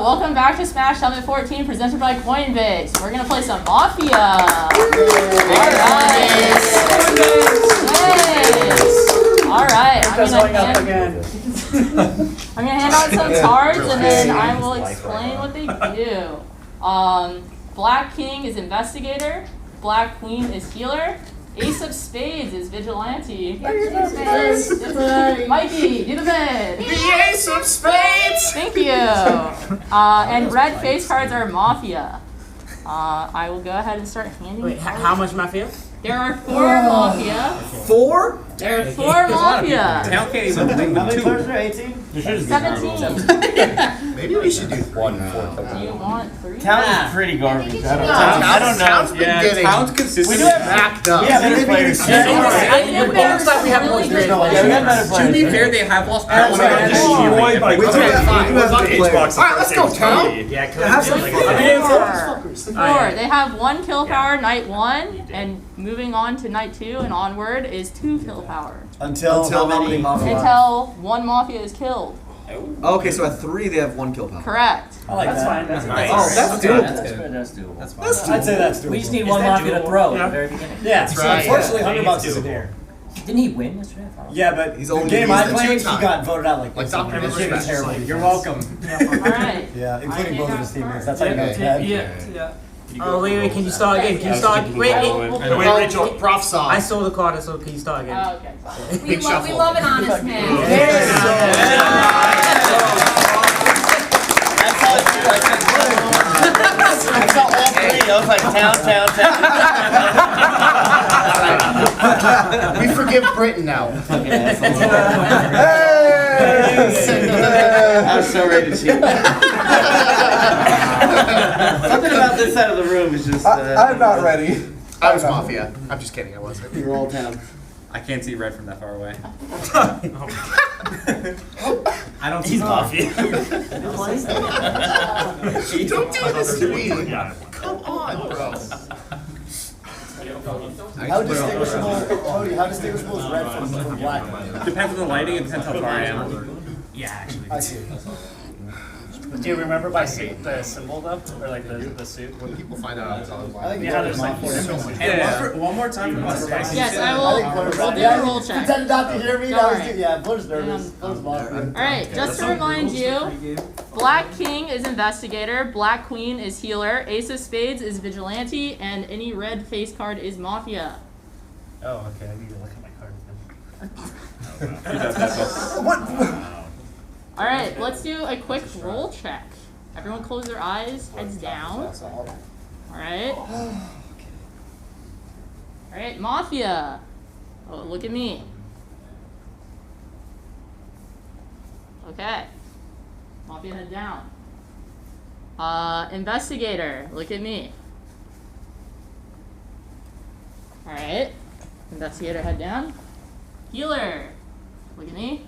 welcome back to Smash Summit 14 presented by Coinbase. We're going to play some Mafia. Alright, I'm going to hand out some cards and then I will explain what they do. Black King is Investigator, Black Queen is Healer, Ace of Spades is Vigilante. Mikey, do the bid. The Ace of Spades! Thank you. And red face cards are Mafia. I will go ahead and start handing. Wait, how much Mafia? There are 4 Mafia. 4? There are 4 Mafia. How many players are 18? 17. Maybe we should do 1 Do you want 3? Town is pretty garbage. I don't know. Town's been getting Town's consistent. we do have backed up. Yeah, maybe It looks like we have really players. great Yeah, we have better players. players. To be fair, they have lost Alright, power. let's go. Destroyed by We do have 5. Xbox Alright, let's go, Town. Yeah, Have some fun. 4. They have 1 kill power night 1, and moving on to night 2 and onward is 2 kill power. Until how many Mafia? Until 1 Mafia is killed. Okay, so at 3 they have 1 kill power. Correct. I like That's that. fine. That's Nice. Oh, that's doable. That's doable. That's fine. I'd say that's doable. We just need one Mafia to throw at the very beginning. Yeah, That's right. Unfortunately, Yeah. $100 is a dare. Didn't he win yesterday? Yeah, but He's the only game used I the played, he 2 times. got voted out like Dr. this. Miller He was special. terrible. You're welcome. Alright. Yeah, including I both of hand his out teammates. cards. That's how you know it's bad. Yeah. Oh, wait, can you start again? Can you start? Wait, I wait. will- Wait, Rachel. Prof saw. I stole the card, so can you start again? Oh, okay. Big shuffle. We love an honest man. That's how all 3 I was like, town. We forgive Britain now. I was so ready to cheat. Something about this side of the room is just. I'm not ready. I was Mafia. I'm just kidding, I wasn't. You're all town. I can't see red from that far away. I don't see Mafia. Don't do this to me. Come on, bro. How distinguishable is red from black? Depends on the lighting, it depends how far I am. Yeah, actually. I see. Do you remember the symbol though, or like the suit? When people find out I was on I think Yeah, there's like so much. One more time for us. Yes, I will. We'll do a roll check. Pretended not to hear me. Don't worry. Yeah, Blur's nervous. Blur's Mafia. Alright, just to remind you, Black King is Investigator, Black Queen is Healer, Ace of Spades is Vigilante, and any red face card is Mafia. Oh, okay. I need to look at my card then. Alright, let's do a quick roll check. Everyone close their eyes, heads down. Alright. Alright, Mafia. Oh, look at me. Okay. Mafia head down. Investigator, look at me. Alright. Investigator head down. Healer, look at me.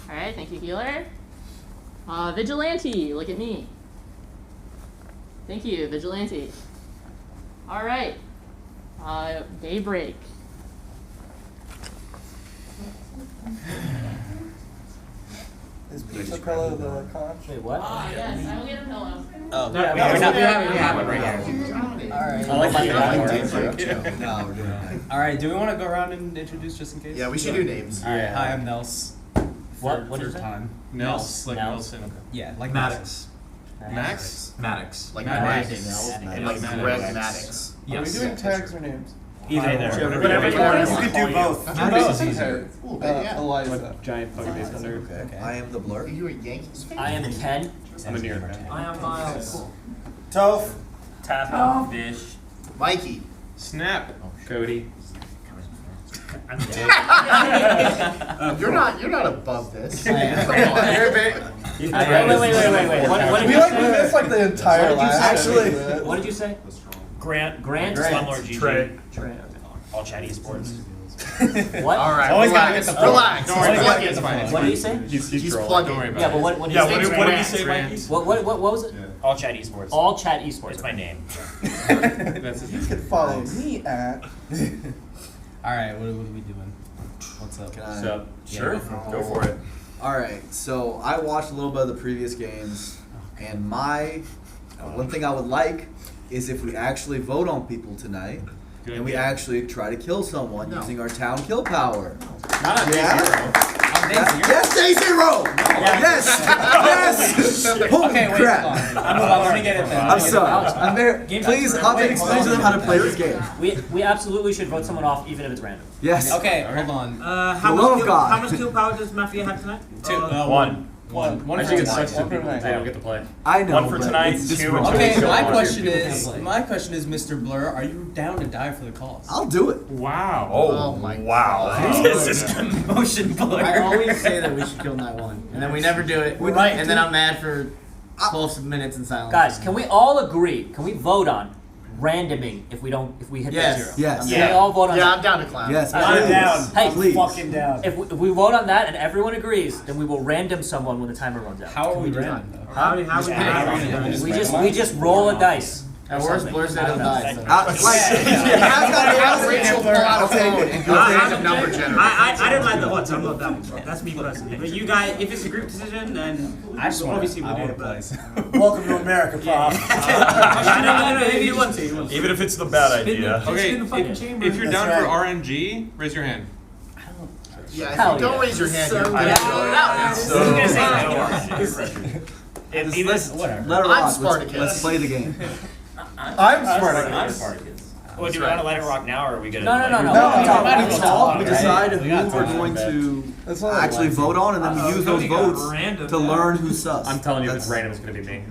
Alright, thank you, Healer. Vigilante, look at me. Thank you, Vigilante. Alright. Daybreak. Is Pizza Pillow the con? Wait, what? Yes, I will get a pillow. Oh. We have it right here. Alright. I like my No, guy. we're doing it. Alright, do we want to go around and introduce just in case? Yeah, we should do names. Alright, hi, I'm Nels. What did you Third say? time. Nels, like Nels. Nelson. Yeah, like Maddox. Max? Maddox. Like Maddox. Maddox. And like Maddox. Greg Maddox. Yes. tags or names? Either. Whatever you want. You could do both. Maddox is easier. A little bit, yeah. Eliza. Giant fucking base under. Okay. I am the blur. Are you a Yankees fan? I am Ken. I'm a New York fan. I am Miles. Toph. Tap. Fish. Mikey. Snap. Cody. You're not above this. I am. Come on. You're a bit. Wait. What did We you like say? this like the entire last. Actually. What did you say? Grant. Grant. Slumlord GG. Trey. All chatty sports. What? All right, Always gotta relax. get the Relax. Don't worry He's about it. plugging. It's fine. What did you say? He's trolling. plugging. Don't worry about Yeah, it. but what did you Yeah, say? what did you say, Mikey? What was it? All chat esports. All chat esports. It's my name. That's his You name. can follow me at. Alright, what are we doing? What's up? Can I? So, sure, go for it. Alright, so I watched a little bit of the previous games, and one thing I would like is if we actually vote on people tonight, Good and we idea. actually try to kill someone using our town kill power. Not on Yes, day zero! Yes! Yes! Holy Okay, wait, crap! hold on. Let me get it then. I'm sorry. I'm there. Please, I'll explain to them how to play this game. We absolutely should vote someone off, even if it's random. Yes. Okay, hold on. For the love of God. How much kill power does Mafia have tonight? One. One I for think it's tonight. such a people. They don't get to play. I know. One for but tonight, it's two disrespectful. for Okay, Don't my want question your is, Mr. Blur, are you down to die for the cause? I'll do it. Wow. Oh my Wow. This is Motion Blur. I always say that we should kill night one, and then we never do it. Right. And then I'm mad for 12 minutes in silence. Guys, can we all agree? Can we vote on randoming if we hit Yes. the zero? Yes. Can we all vote on Yeah, that? I'm down to clown. Yes, I'm please. down. Hey, Please. Fucking down. If we vote on that and everyone agrees, then we will random someone when the timer runs out. How are we random though? We just roll a dice. At worst, Blur said he'll die. So. You guys gotta Have Rachel pull out a phone and go random number generator. I didn't like the odds. I'm not that one. That's me personally. But you guys, if it's a group decision, then I just want obviously to we'll do it. play. But Welcome to America, Prof. no, maybe you want to. Even if it's the bad idea. Okay, Okay, if you're down for RNG, raise your hand. Yeah, if Hell you don't yeah. raise your hand, you're Whatever. Let it I'm rock. Spartacus. Let's play the game. I'm Spartacus. Well, do you want to let it rock now, or are we gonna? No. We talk, we decide who got we're time. going to That's all I actually like. vote on, and then we use those votes to learn who's sus. I'm telling you, if it's random, it's gonna be me.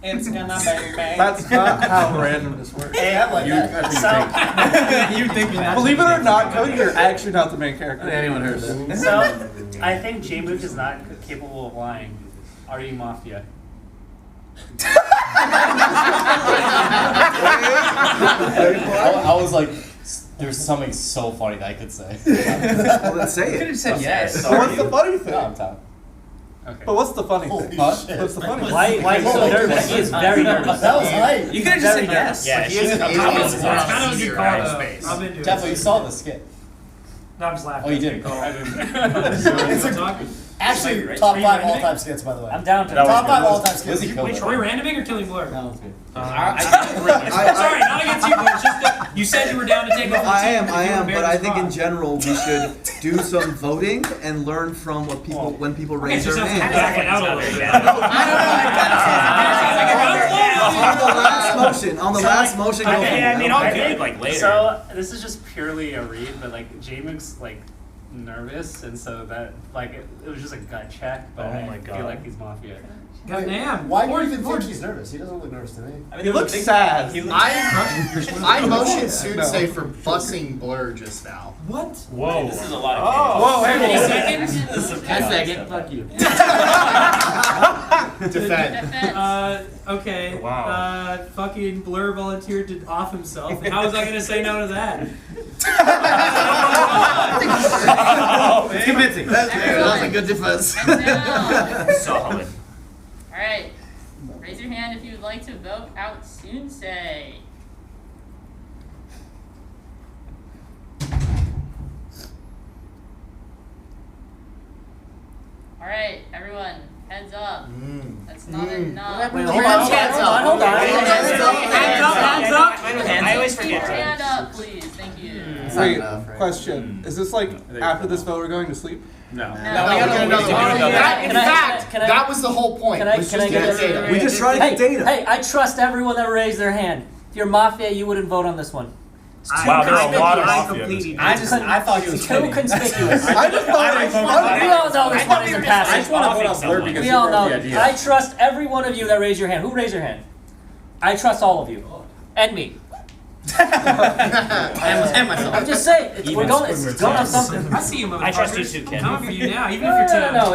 It's gonna bang bang. That's not how random this works. Hey, I like that. You think Believe it or not, Cody, you're actually not the main character. Anyone heard that? So, I think J-Mook is not capable of lying. Are you Mafia? I was like, there's something so funny that I could say. Well, then say You could it. have said yes. So what's the funny thing? No, I'm tired. Okay. But what's the funny thing? Holy shit. What's the funny thing? Why are you so nervous? He is very nervous. That was hype. You could have just said yes. Yeah, He is an alien. It's It's kind of a easier good call, out of though. space. I'm into it. Defo, you saw the skit. No, I'm just laughing. Oh, you did. Actually, top 5 all-time skits, by the way. I'm down to Top 5 all-time skits. Lizzie killed Wait, it. are we randoming or killing Blur? That was good. Sorry, not against you, but it's just that you said you were down to take over the I team. am, but I think in general we should do some voting and learn from what people when people raise their hand. Backing out a little bit. On the last motion, go for it. Yeah, I mean, don't I'll care. do it like later. So this is just purely a read, but like J-Mook's like nervous, and so that like it was just a gut check. But Oh my I God. feel like he's Mafia. Why do you even think he's nervous? He doesn't look nervous to me. He looks sad. I motioned Sunsei for bussing Blur just now. Whoa. This is a lot of Whoa, Any hey, seconds? I second. Fuck you. Defend. Okay. Wow. Fucking Blur volunteered to off himself. How was I gonna say no to that? It's convincing. That was a good defense. Solid. Alright. Raise your hand if you would like to vote out Sunsei. Alright, everyone, heads up. That's not enough. Wait, hold on. Hands up. I always Keep your forget. hand up, please. Thank you. Wait, question. Is this like after this vote we're going to sleep? No. No. No, we got another one. In fact, that was the whole point. Can I was get just to get a- data. We just try to get data. Hey, I trust everyone that raised their hand. If you're Mafia, you wouldn't vote on this one. Wow, there are a lot of Mafia in this game. I thought he was Too kidding. conspicuous. I just thought it was funny. We all know this one isn't I just passing. want to vote on Blur because We you all wrote know. the idea. I trust every one of you that raised your hand. Who raised your hand? I trust all of you. And me. And myself. I'm just saying, it's going on something. I see him. I trust you too, Ken. Coming for you now, even No, if you're no.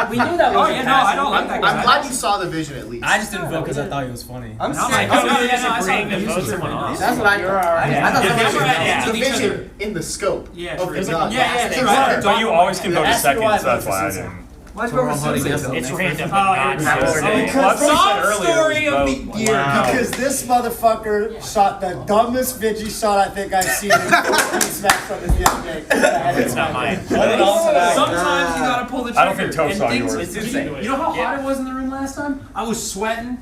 We knew that Oh was yeah, no, I don't like that guy. I'm glad you saw the vision at least. I just didn't vote because I thought he was funny. I'm No, sick. I saw him vote someone else. That's what I thought. I thought Yeah, someone yeah. The vision in the scope Yeah, of true. the gun. Yeah, true. But you always can go to Ask me why seconds, so that's I why I voted for didn't. Why is everyone voting yes? It's random. Because sob story of the year. Because this motherfucker shot the dumbest Vigi shot I think I've seen in 14 Smash Brothers the other day. It's not mine. Sometimes you gotta pull the trigger. I don't think Toph and saw things- yours. You know how hot it was in the room last time? I was sweating.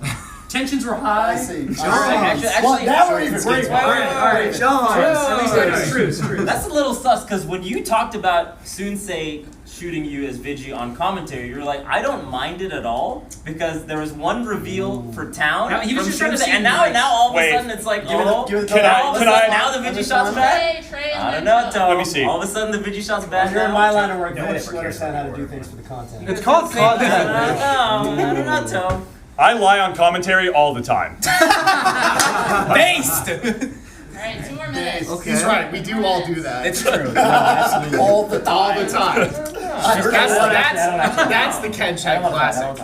Tensions were high. I see. Well, now we're even worried. Alright, John. At least it's true, it's true. That's a little sus, because when you talked about Sunsei shooting you as Vigi on commentary, you were like, I don't mind it at all, because there was one reveal for Town, No, he was from just trying to Sunsei, see and you now, like- all of a Wait. sudden it's like, Give it the- oh, give it the- Can I- all of a can sudden I- now the Vigi shot's bad? Trey I don't and know, Vince. Tom. Let me see. All of a sudden the Vigi shot's bad You're in now. my line of work. No No one one ever should cares understand how to about do the things for the content. It's called content. I don't know, Tom. I lie on commentary all the time. Based! Alright, 2 more minutes. Okay. He's right. We do all do that. It's true. No, absolutely. all the time. That's the Ken Check classic.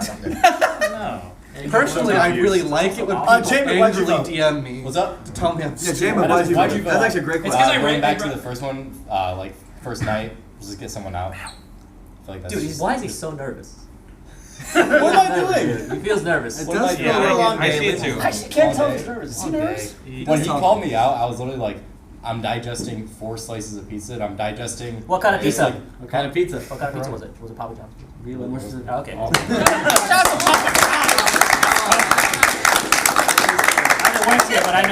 Personally, I really like it when people Jamie, why'd you angrily vote? DM me. What's up? To tell me I'm Yeah, stupid. Jamin, why'd you Why'd vote? you That's vote? actually a great It's question. 'cause I Going read back it, to bro. the first one, like first night, just get someone out. I feel like that's Dude, just- why is he so nervous? What am I doing? He feels nervous. It What does am I feel a doing? little long I see day. it too. I can't tell he's nervous. Is he nervous? When he called me out, I was literally like, I'm digesting 4 slices of pizza, and I'm digesting. What kind of just, pizza? like, What kind of pizza? What kind of pizza was it? Was it Papa John's? Oh, okay. I haven't worked yet, but I know.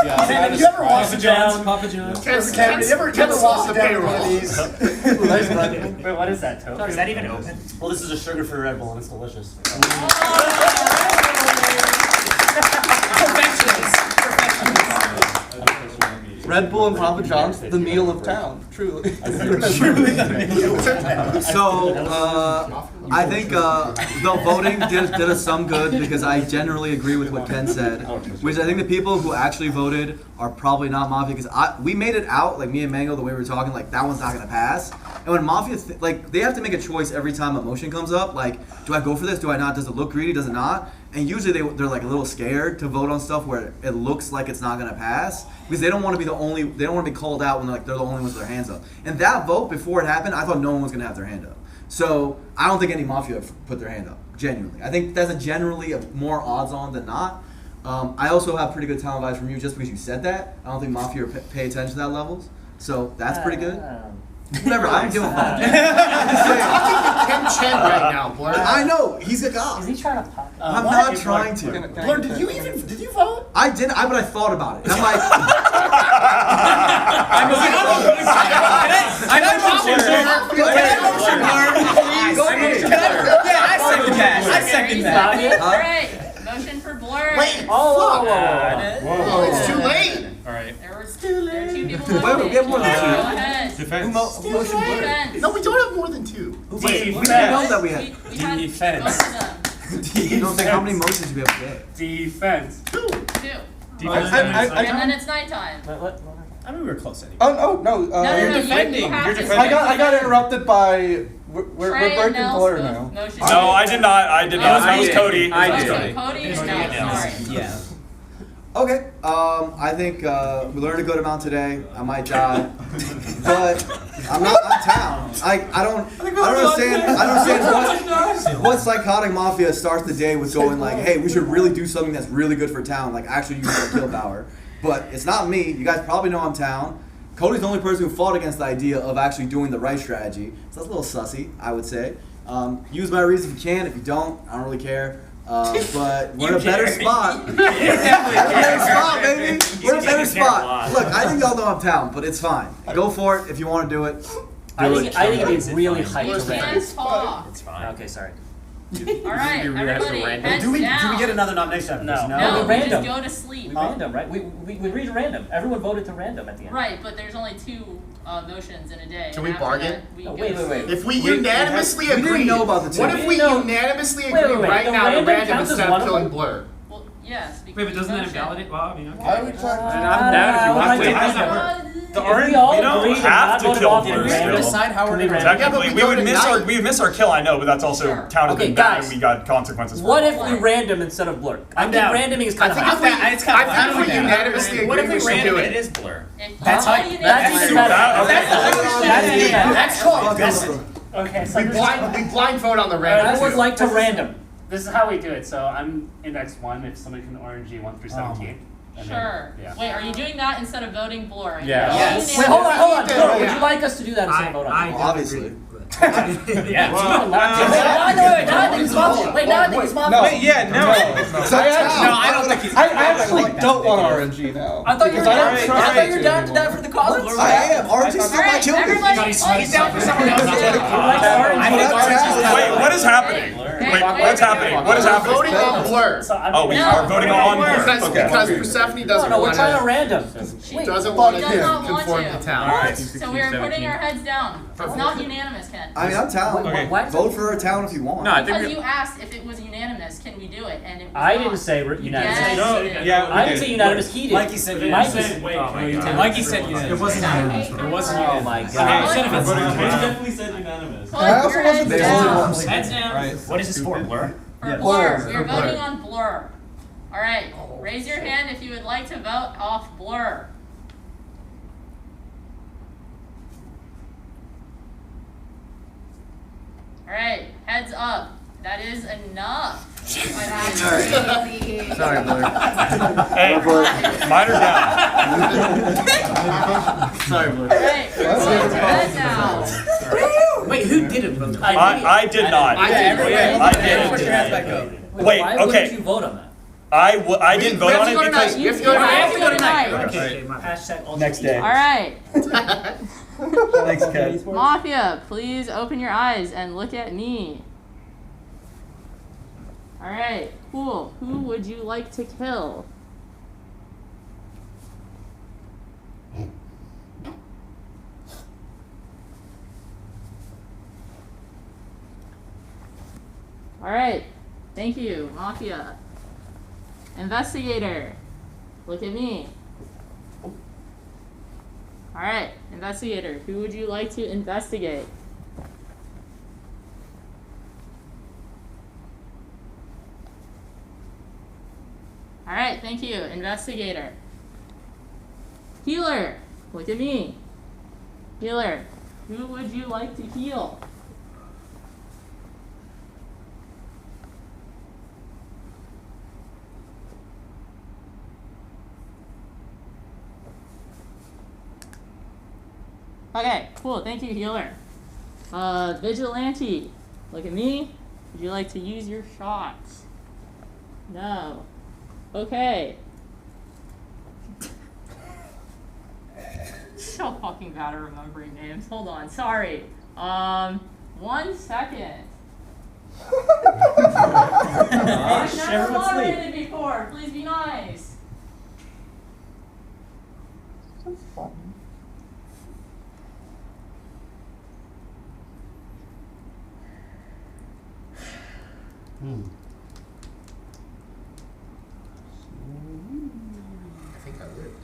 Yeah, Did you ever watch Papa John's, Papa John's. Kevin, did you ever walk down one of these? Wait, what is that, Toad? Is that even open? Well, this is a sugar-free Red Bull, and it's delicious. Red Bull and Papa John's, the meal of town, truly. So, I think the voting did us some good because I generally agree with what Ken said, which I think the people who actually voted are probably not Mafia because we made it out, like me and Mango, the way we were talking, like that one's not gonna pass. And when Mafia, like they have to make a choice every time a motion comes up, like do I go for this, do I not, does it look greedy, does it not? And usually they're like a little scared to vote on stuff where it looks like it's not gonna pass because they don't want to be they don't want to be called out when they're the only ones with their hands up. And that vote before it happened, I thought no one was gonna have their hand up. So I don't think any Mafia put their hand up, genuinely. I think that's generally more odds on than not. I also have pretty good talent vibes from you just because you said that. I don't think Mafia pay attention to that levels. So that's pretty good. Whatever, I'm doing fine. Ken Chen right now, Blur. I know, he's a god. Is he trying to pop? I'm not trying to. Blur, did you vote? I didn't, but I thought about it. And I'm like, I second that. Alright, motion for Blur. Wait, Oh, it's too late. There was there are 2 people voting. we get more than Go 2. ahead. Defense. Defense. No, we don't have more than 2. we didn't know that we had. We had Defense. both of them. You don't think how many motions do we have today? Defense. 2. Defense. And then it's nighttime. I mean, we were close anyway. Oh no, No, you're defending. You have to I got interrupted by. We're Trey and breaking Nels Blur both now. motioned. No, I did not. I did not. That was Cody. Okay, Cody and Nels, sorry. Yeah. Okay, I think we learned a good amount today. I might die, but I'm town. I don't understand what psychotic mafia starts the day with going like, hey, we should really do something that's really good for town, like actually use our kill power. But it's not me. You guys probably know I'm town. Cody's the only person who fought against the idea of actually doing the right strategy. So that's a little sussy, I would say. Use my reason if you can. If you don't, I don't really care. But we're in a better spot. We're in a better spot, baby. We're in a better spot. Look, I think y'all know I'm town, but it's fine. Go for it if you want to do it. I think it'd be really hype to random. Hands talk. It's fine. Okay, sorry. Alright, everybody, heads Do we down. get another nomination? No, we we random. just go to sleep. We random, right? We read random. Everyone voted to random at the end. Right, but there's only 2 motions in a day. Can and we after bargain? that, we No, go wait, to wait, wait. sleep. If we unanimously we agree, didn't know about the 2. what if we No. unanimously Wait, agree wait, wait. right The now to random random counts as instead one of of killing them? Blur? Well, yes, because Wait, but doesn't that motion. invalidate? Well, I mean, okay. Why are we trying I'm down if you want to. How does that work? If we all we don't agree to have not to vote kill off Blur in still. random, Decide how we're can we gonna- random? Technically, we we go would tonight. miss our kill. I know, but that's also Sure. counted Okay, as bad, guys. and we got consequences for What it. if we random instead of Blur? I think down. randoming is kind of I hot. think if we unanimously What agree, if we should do it it. is Blur? If That's all hype. you need That's to even do- better. That- okay. That's even better. That's called Fuck guessing. off. Okay, so We blind vote on the I random. would like to random. This is how we do it. So I'm index 1 if somebody can RNG 1 through 17. And then- Sure. yeah. Wait, are you doing that instead of voting Blur? Yeah. Yes. Wait, hold on. Yeah. Would you like us to do that instead of vote on? I it? Obviously. Yeah. Now I think it's Mafia. Wait, now I think it's Mafia. Wait, yeah, no. I don't think he's. I actually don't want RNG now. I thought you were Because down. don't I thought trust you were it down to anymore. that for the cause. Blur. I am. RNG's still my Alright, children. everybody. He's down for someone else. Wait, what is happening? Wait, what's happening? What is We're happening? voting on Blur. So I'm Oh, we No. are voting on Blur. Because Okay. Persephone doesn't No, we're want trying to to. random. She doesn't want to Does not want conform to. to town. Alright. So we are putting our heads down. It's not unanimous, Ken. I mean, I'm town. Okay. What? Vote for a town if you want. No, I think Because we. you asked if it was unanimous, can we do it? And it was I not. didn't say unanimous. Yes, No, you did. yeah, I didn't say unanimous. He did. Mikey said Mikey unanimous. said, wait, Mikey said unanimous. It wasn't unanimous. It wasn't Oh unanimous. my Okay, god. said if it's Definitely said unanimous. Put your heads They down. only Heads down. What is this for? Blur? For Blur. We are voting on Blur. Alright, raise your hand if you would like to vote off Blur. Alright, heads up. That is enough. Sorry, Blur. Hey, mine are down. Sorry, Blur. Alright, we're going to bed now. Wait, who didn't vote? I did not. I did. I did. Put your hands back up. Wait, Why okay. wouldn't you vote on that? I didn't vote on it because. You have to go tonight. You have to go tonight. Okay, hashtag Next day. Alright. Thanks, Ken. Mafia, please open your eyes and look at me. Alright, cool. Who would you like to kill? Alright, thank you, Mafia. Investigator, look at me. Alright, investigator, who would you like to investigate? Alright, thank you, investigator. Healer, look at me. Healer, who would you like to heal? Okay, cool, thank you, healer. Vigilante, look at me. Would you like to use your shots? No. Okay. So fucking bad at remembering names. Hold on, sorry. 1 second. I've never moderated before. Please be nice. I think I lived.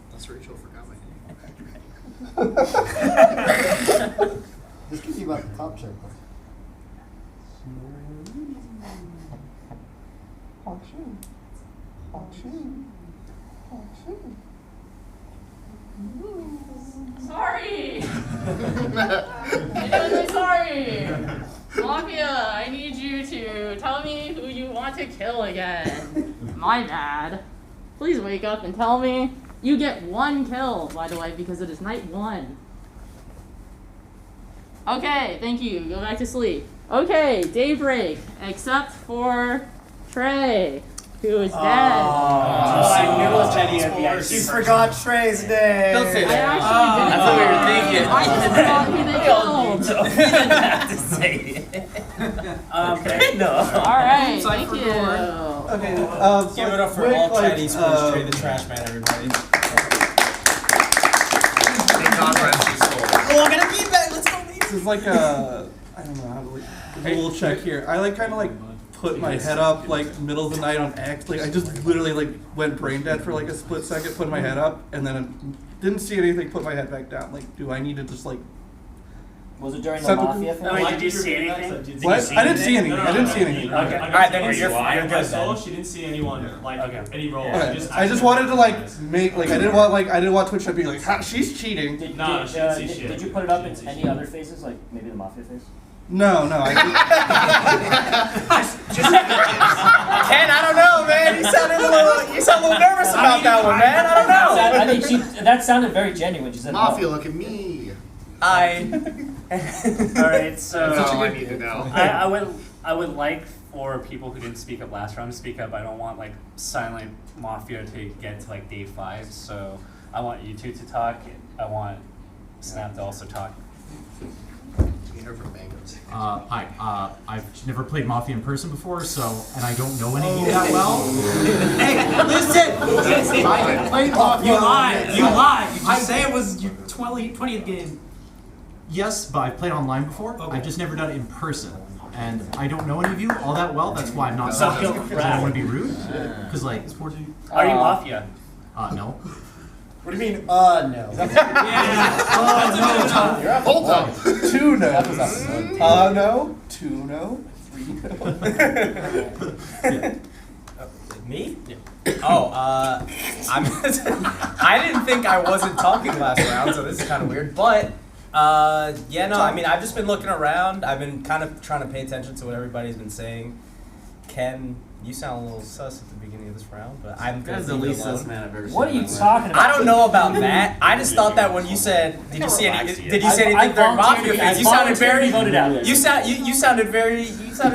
Unless Rachel forgot my name. This could be about the top check. Sorry. Genuinely sorry. Mafia, I need you to tell me who you want to kill again. My bad. Please wake up and tell me. You get 1 kill, by the way, because it is night 1. Okay, thank you. Go back to sleep. Okay, daybreak, except for Trey, who is dead. I knew it was Jenny at the end. You forgot Trey's name. Don't say I that. actually didn't. That's what we were thinking. I just thought who they killed. We didn't have to say it. Okay. No. Alright, Sorry thank for you. Okay. Give it up for all Chinese please. Trey the trash man, everybody. Thank God rest his soul. Oh, I'm gonna keep that. Let's go. This is like a, I don't know how to, like, there's a little check here. I like kind of like put my head up like middle of the night on X. Like I just literally like went brain dead for like a split second, put my head up, and then didn't see anything, put my head back down. Like, do I need to just like Was it during the Sepulchre? Mafia thing? Wait, did you see anything? What? I didn't see anything. I didn't see anything. Okay. Alright, then you're I good saw then. she didn't see anyone like any role. Okay. I just wanted to like make like I didn't want Twitch to be like ha, she's cheating. Did, No, did, she didn't see did, shit. did you put it up in any other phases, like maybe the Mafia phase? No, I Ken, I don't know, man. You sound a little nervous about that one, man. I don't know. I think that sounded very genuine. She said, Mafia, look at me. Alright, so That's all I need to know. I would like for people who didn't speak up last round to speak up. I don't want like silent Mafia to get to like day 5, so I want you two to talk. I want Snap to also talk. Hi. I've never played Mafia in person before, and I don't know any of you that well. Hey, listen! I played Mafia. You lied. You lied. You just say it was your 20th game. Yes, but I've played online before. I've just never done it in person. And I don't know any of you all that well. That's why I'm not talking. Because I don't want to be rude. Because, like, sports. Are you Mafia? No. What do you mean, no? Hold on. 2 no's. No. 2 no. 3 no. Me? Oh, I didn't think I wasn't talking last round, so this is kind of weird. But, yeah, no, I mean, I've just been looking around. I've been kind of trying to pay attention to what everybody's been saying. Ken, you sound a little sus at the beginning of this round, but I'm going to leave it alone. What are you talking about? I don't know about that. I just thought that when you said, did you see anything during Mafia phase? You sounded very voted out. You sounded a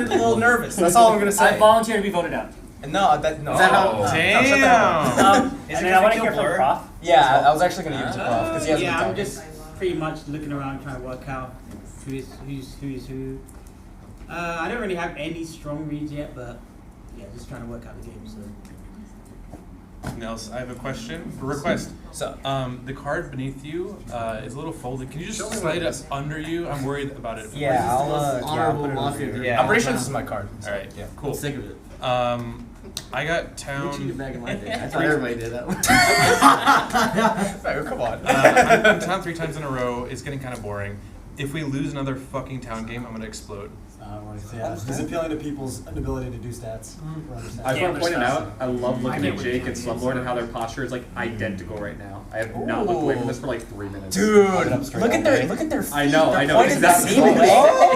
little nervous. That's all I'm gonna say. I volunteer to be voted out. No. Damn. No, shut that down. And then I want to hear from Prof. Yeah, I was actually gonna give it to Prof because he hasn't been I'm talking. just pretty much looking around trying to work out who's who. I don't really have any strong reads yet, but yeah, just trying to work out the game. So. Nels, I have a request. So, the card beneath you is a little folded. Can you just slide it under you? I'm worried about it. yeah, I'll Honorable put it Mafia. over here. I'm pretty sure this is my card. All right, Yeah. cool. Sick of it. I got town. Back in my day. I thought everybody did that one. Come on. I'm town 3 times in a row. It's getting kind of boring. If we lose another fucking town game, I'm gonna explode. Yeah, it's appealing to people's inability to do stats. I just want to point it out. I love looking at Jake and Slumlord and how their posture is like identical right now. I have not looked away from this for like 3 minutes. Dude, look at their feet. I know. It's It's the same way.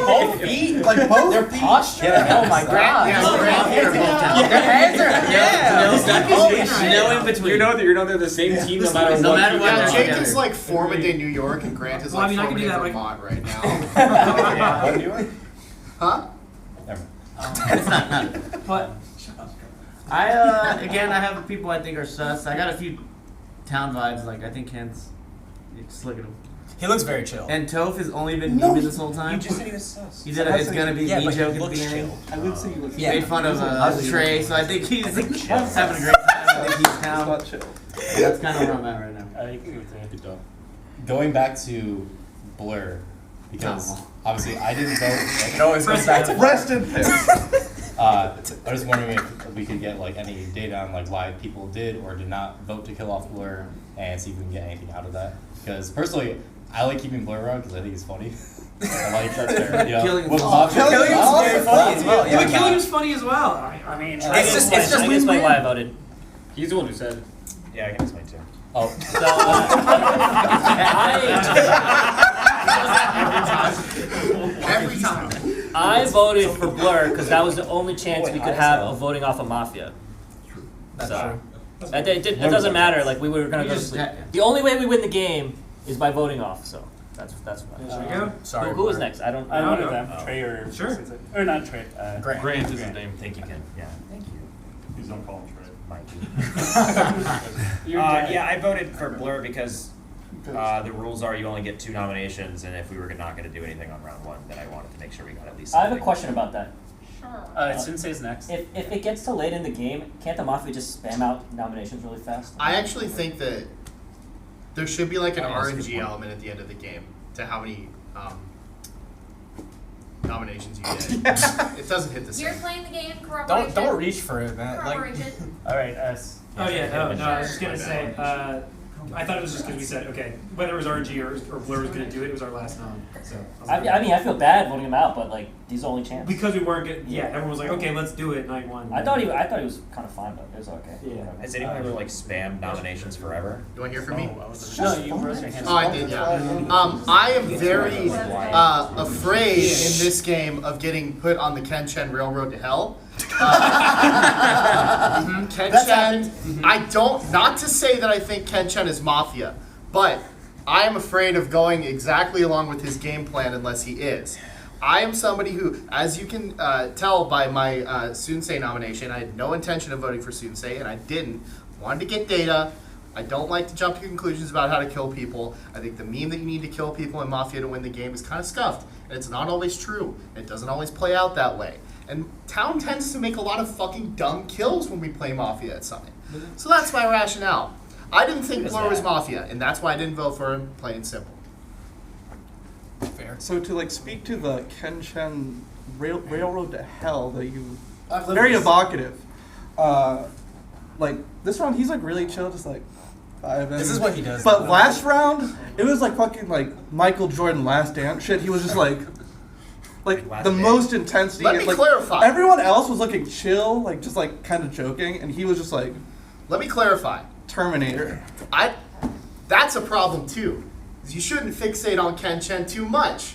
Both feet, Like both their posture. Oh my god. Their heads are No in between. You know they're the same team no matter what. No matter Yeah, what. Jake is like formed in New York and Grant is Well, I like mean, I can formed do in that, like- Vermont right now. What New York? Huh? It's not. But Again, I have people I think are sus. I got a few town vibes. Like I think Ken's. Just look at him. He looks very chill. And Toph has only been memeing this whole time. You just said he was sus. He did a "it's gonna be Yeah, me" but he joke at the looks beginning. chill. I would say you look. He made fun of Trey, so I think he's having a great time. I think he's down. Not chill. That's kind of where I'm at right now. You can give it to Going back to Blur, because obviously I didn't vote. It always goes back to Rest in peace. I was wondering if we could get like any data on like why people did or did not vote to kill off Blur, and see if we can get anything out of that. Because personally, I like keeping Blur around because I think he's funny. I like Killing him. With Mafia- Killing him is very funny as well. Yeah, but killing him's funny as well. I mean, It's just win-win. why I voted. He's the one who said. Yeah, I can explain too. Oh, So, Every time. I voted for Blur because that was the only chance we could have of voting off of Mafia. That's So, true. it doesn't matter. Like we were gonna go to sleep. The only way we win the game is by voting off. So that's why. There you go. Sorry. Who was next? I don't. I know. wanted them. Trey or Sure. or not Trey. Grant is his name. Thank you, Ken. Yeah. Thank you. Please don't call him Trey. Yeah, I voted for Blur because the rules are you only get 2 nominations, and if we were not going to do anything on round 1, then I wanted to make sure we got at least I something. have a question about that. Sensei's next. If it gets to late in the game, can't the Mafia just spam out nominations really fast? I actually think that there should be like an that's a good RNG point. element at the end of the game to how many nominations you get. It doesn't hit the You're same. playing the game, corroboration. Don't reach for it, man. Like, Corroboration. All right. Oh yeah, no, I was just gonna say. I thought it was just because we said okay. whether it was RG or Blur was going to do it, it was our last nom. So I feel bad voting him out, but like he's the only chance. because we weren't getting, everyone was like, okay, let's do it. Night one. I thought he was kind of fine, but it was okay. Yeah. Has anyone ever like spammed nominations forever? You want to hear from me? No, you raised your hand. Oh, I did, yeah. I am very afraid in this game of getting put on the Ken Chen Railroad to Hell. Ken Chen, I don't, not to say that I think Ken Chen is Mafia, but I am afraid of going exactly along with his game plan unless he is. I am somebody who, as you can tell by my Sunsei nomination, I had no intention of voting for Sunsei, and I didn't. Wanted to get data. I don't like to jump to conclusions about how to kill people. I think the meme that you need to kill people in Mafia to win the game is kind of scuffed, and it's not always true. It doesn't always play out that way. And Town tends to make a lot of fucking dumb kills when we play Mafia at Summit. So that's my rationale. I didn't think Blur was Mafia, and that's why I didn't vote for him, plain and simple. Fair. So to like speak to the Ken Chen Railroad to Hell that you I've lived very this. evocative. Like this round he's like really chill, just like This is what he does. But last round it was like fucking like Michael Jordan Last Dance shit. He was just like the most intensity. Let me like, clarify. Everyone else was looking chill, like just like kind of joking, and he was just like. Let me clarify. Terminator. That's a problem too. You shouldn't fixate on Ken Chen too much.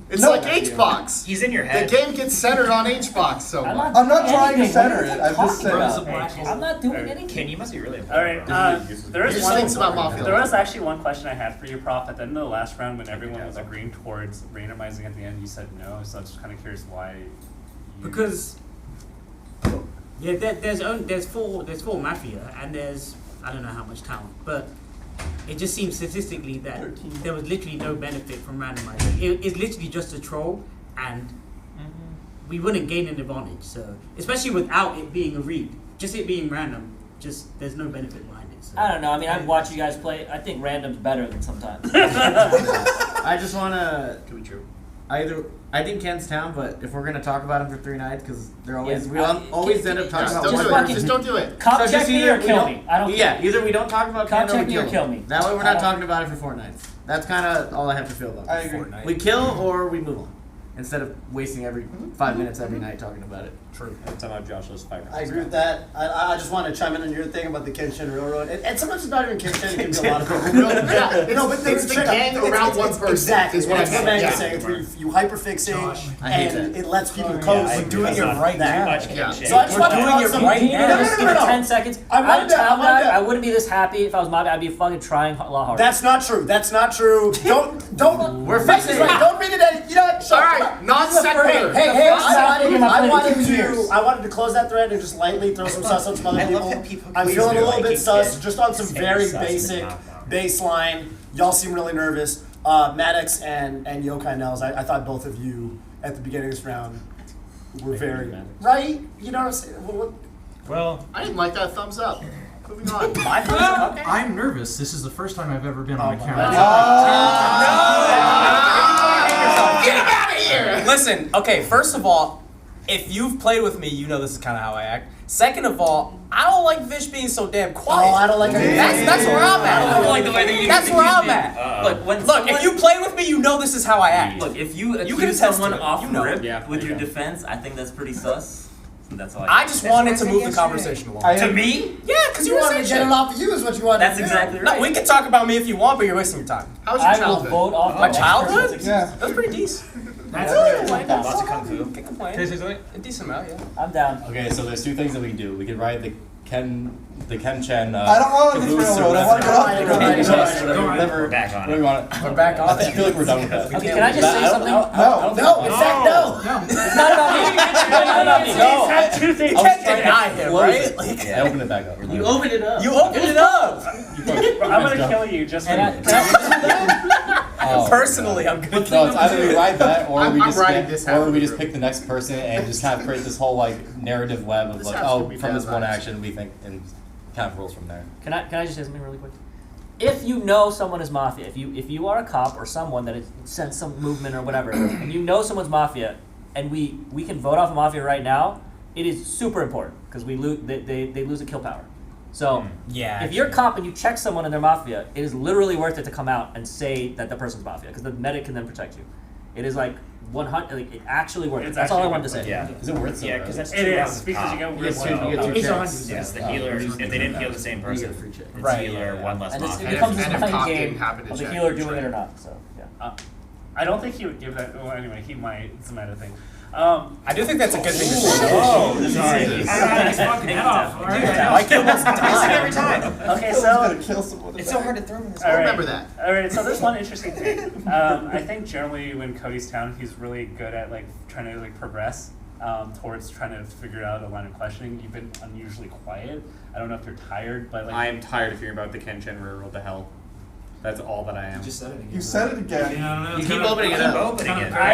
It's No. like H-Box. He's in your head. The game gets centered on H-Box so much. I'm not trying to center it. I'm just saying. I'm not doing anything. Ken, you must be really. All right. There He is just thinks about Mafia. There was actually one question I had for you, Prof. At the end of the last round, when everyone was agreeing towards randomizing at the end, you said no. So I'm just kind of curious why. Because there's four Mafia and there's I don't know how much talent, but it just seems statistically that there was literally no benefit from randomizing. It's literally just a troll, and we wouldn't gain an advantage. So especially without it being a read, just it being random, just there's no benefit behind it. So. I don't know. I mean, I've watched you guys play. I think random's better than sometimes. I just want to. Could be true. I think Ken's Town, but if we're gonna talk about him for 3 nights, because they're always always end up talking about Don't one do it. Just don't do it. Cop check me or kill me. I don't care. Yeah, either we don't talk about Cop Ken or check we me or kill kill him. me. That way we're not talking about it for 4 nights. That's kind of all I have to feel about it. I agree. Fortnite. We kill or we move on, instead of wasting every 5 minutes every night talking about it. True. Every time out Joshua's fighting. I agree with that. I just want to chime in on your thing about the Ken Chen Railroad. And sometimes it's not even Ken Chen, it can be a lot of people. Yeah, No, but it's the gang around one person. Exactly. Is what That's I'm what saying. I'm saying. It's where you hyperfixate I hate and that. it lets people Yeah, coast. I We're doing it right that. now. much Yeah. So I just want to doing talk it some right now. No, Give it 10 seconds. I I'm wanted a to- town I wanted guy. to- I wouldn't be this happy if I was Mafia. I'd be fucking trying a lot harder. That's not true. That's not true. Don't. We're Mike is fixing right. it. Don't read it. You know what? All right, non sequitur. Hey, I I wanted to close that thread and just lightly throw some sus on some other people. I'm feeling a little bit sus, just on some very basic baseline. Y'all seem really nervous. Maddox and Yokai Nels, I thought both of you at the beginning of this round were very right. You know what I'm saying? Well, I didn't like that thumbs up. Moving on. I'm nervous. This is the first time I've ever been on a camera. Get him out of here! Listen, okay, first of all, if you've played with me, you know this is kind of how I act. Second of all, I don't like Vish being so damn quiet. Oh, I don't like it. That's where I'm at. I don't like the way that you That's where I'm at. Look, if you play with me, you know this is how I act. Look, if you can accuse attest someone to it. off You know rip it. with your defense, I think that's pretty sus. That's all. I just wanted to move the conversation along. To me? Yeah, because You wanted to get it off of you is what you wanted That's to do. exactly No, right. we can talk about me if you want, but you're wasting your time. How was your I will childhood? vote off My childhood? Yeah. That was pretty decent. That's Lots of kung fu. Can't can I complain. say something? A decent amount, yeah. I'm down. Okay, so there's 2 things that we can do. We can ride the Ken Chen. I don't want this caboose or railroad. I want to whatever. go off the Whatever. We're back on Whatever it. you want. We're back on I feel like we're done with that. Okay, can I just say something? No, in fact, no. It's not about me. It's not about me. No, Had 2 things. you can't deny him, right? Like, I opened it back up. You opened it up. you opened it up. I'm gonna kill you just And Oh, Personally, I'm good. No, it's either we ride that, or I'm we just riding get, this or half we of just the pick the next person and just kind of create this whole like narrative web of This like, has to oh, be from this bad one vibes. action we think, and kind of rolls from there. Can I just say something really quick? If you know someone is Mafia, if you are a cop or someone that has sent some movement or whatever, and you know someone's Mafia, and we can vote off of Mafia right now, it is super important because we lose they lose a kill power. So Yeah. if you're a cop and you check someone and they're Mafia, it is literally worth it to come out and say that the person's Mafia because the medic can then protect you. It is like 100. Like it actually works. That's all I wanted to say. Yeah. Is it worth it? Yeah, because that's It 2 rounds is of because cop. you get Yes, one. you get 2 It's checks. Because the healer, if they didn't heal the same person, it's Right, healer, yeah. one less And it Mafia. becomes this And if mind cop game didn't happen to of the check, healer you doing it trade. or not. So yeah. I don't think he would give that. Well, anyway, he might. It's a meta thing. I do think that's a good thing to say. Oh, sorry. He's fucking head off. All right. I kill most of the time. every time. Okay, so Kill someone. It's so hard to throw in this. all right. remember that. All right, so there's one interesting thing. I think generally when Cody's town, he's really good at like trying to like progress towards trying to figure out a line of questioning. You've been unusually quiet. I don't know if you're tired, but like I am tired of hearing about the Ken Shenmue. What the hell? That's all that I am. Just said it again. You said it again. You keep opening it up. I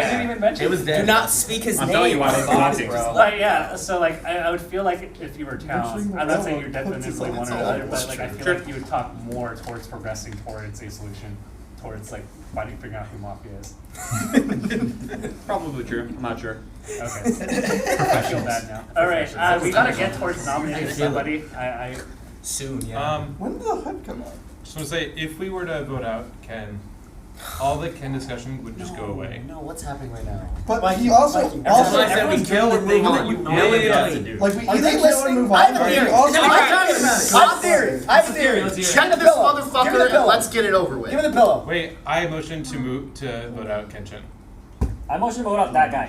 didn't even mention It was dead. Do not speak his I'm name. telling you why on it's the box, boxing. bro. But yeah, so like I would feel like if you were town, I'm not saying you're definitely one or the other, but like I feel like you would talk more towards progressing towards a solution, towards like figuring out who Mafia is. Probably true. I'm not sure. Okay. I feel bad now. All right, we gotta get towards nominating somebody. I Soon, yeah. When did the HUD come out? Just want to say, if we were to vote out Ken, all the Ken discussion would just go away. No, what's happening right now? But he also Mikey. Everyone's doing the thing that you really want to do. like we Are either they kill and listening? move I on, have a or theory. he also I have a theory. I have a theory. Check this Give me the motherfucker pillow. and let's get it over with. Give me the pillow. Wait, I motion to vote out Kenshin. I motion to vote out that guy.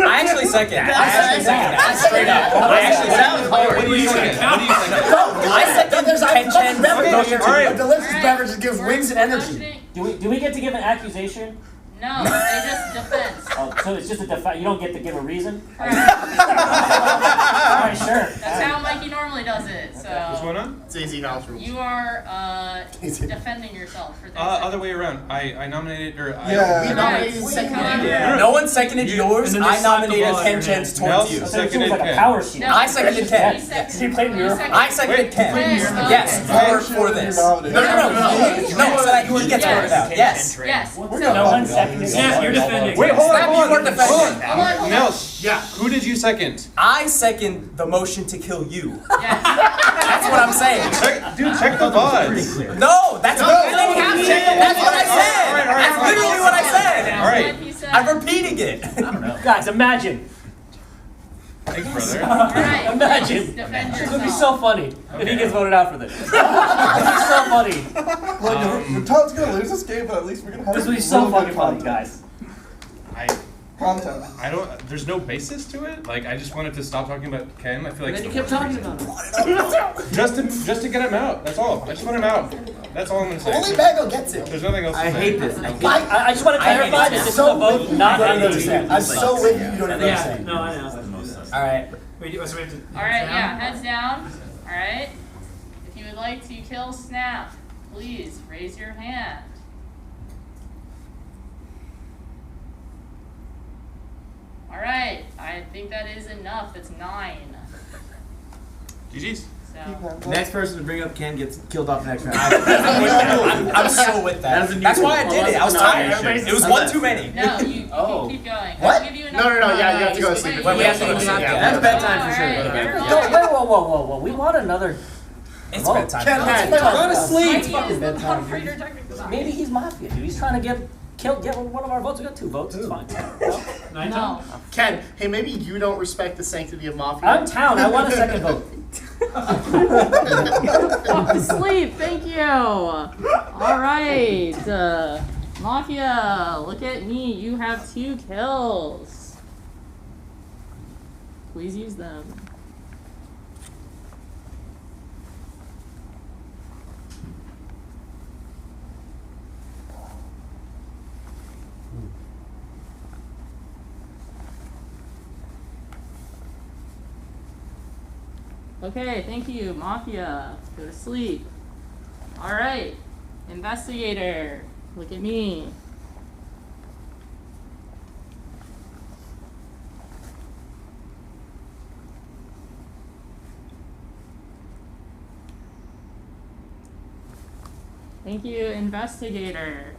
I actually second. I actually second that. Straight up. I actually second. What do you second? What do you second? I second there's Ken beverage. Chen. A delicious beverage that gives wings and energy. Do we get to give an accusation? No, they just defense. Oh, so it's just a defense. You don't get to give a reason. Correct. Alright, sure. That's how Mikey normally does it. So What's going on? It's easy house rules. you are defending yourself for 30 Other way around. I nominated, or I... Yeah. We nominated second. No one seconded yours. I nominated Ken Chen's towards you. So it Seconded was like a Ken. power shield. I seconded Ken. He played your. I seconded Ken. Yes, for this. No. No, so that he gets voted out. Yes. Yes. No one seconded. Yeah, you're defending. Wait, hold Snap, you on, weren't defending. Nell, Yeah. who did you second? I second the motion to kill you. Yes. That's what I'm saying. Check the VODs. No, that's what I said. That's literally what I said. All right. I'm repeating it. Guys, imagine. Thanks, brother. Alright. Imagine. Defend This would be yourself. so funny if he gets voted out for this. This would be so funny. Like, Todd's gonna lose this game, but at least we're gonna have This would be so really fucking good funny, content. guys. Content. I don't. There's no basis to it. Like, I just wanted to stop talking about Ken. I feel like Then you it's kept the talking worst about it. just to get him out. That's all. I just want him out. That's all I'm gonna say. Only Bago gets it. There's nothing else. To I say. hate this. I just want to clarify that this is a vote, not You don't an understand. I'm so with you. You don't Yeah, understand. no, I know. All right. Wait, so we have to. Alright, yeah, heads down. Alright. If you would like to kill Snap, please raise your hand. Alright, I think that is enough. That's 9. GG's. So Next person to bring up Ken gets killed off next round. I'm so with that. That's why I did it. I was tired. It was one too many. no, you can keep going. What? I'll give you No. Yeah, you have to go to sleep. Wait, we have to go to sleep. That's bedtime for sure. Wait, whoa. We want another. It's bedtime. Go to sleep. Maybe he's Mafia, dude. He's trying to get one of our votes. We got 2 votes. It's fine. No. Ken, hey, maybe you don't respect the sanctity of Mafia. I'm town. I want a second vote. Fuck to sleep, thank you. Alright. Mafia, look at me. You have 2 kills. Please use them. Okay, thank you, Mafia. Go to sleep. Alright, investigator, look at me. Thank you, investigator.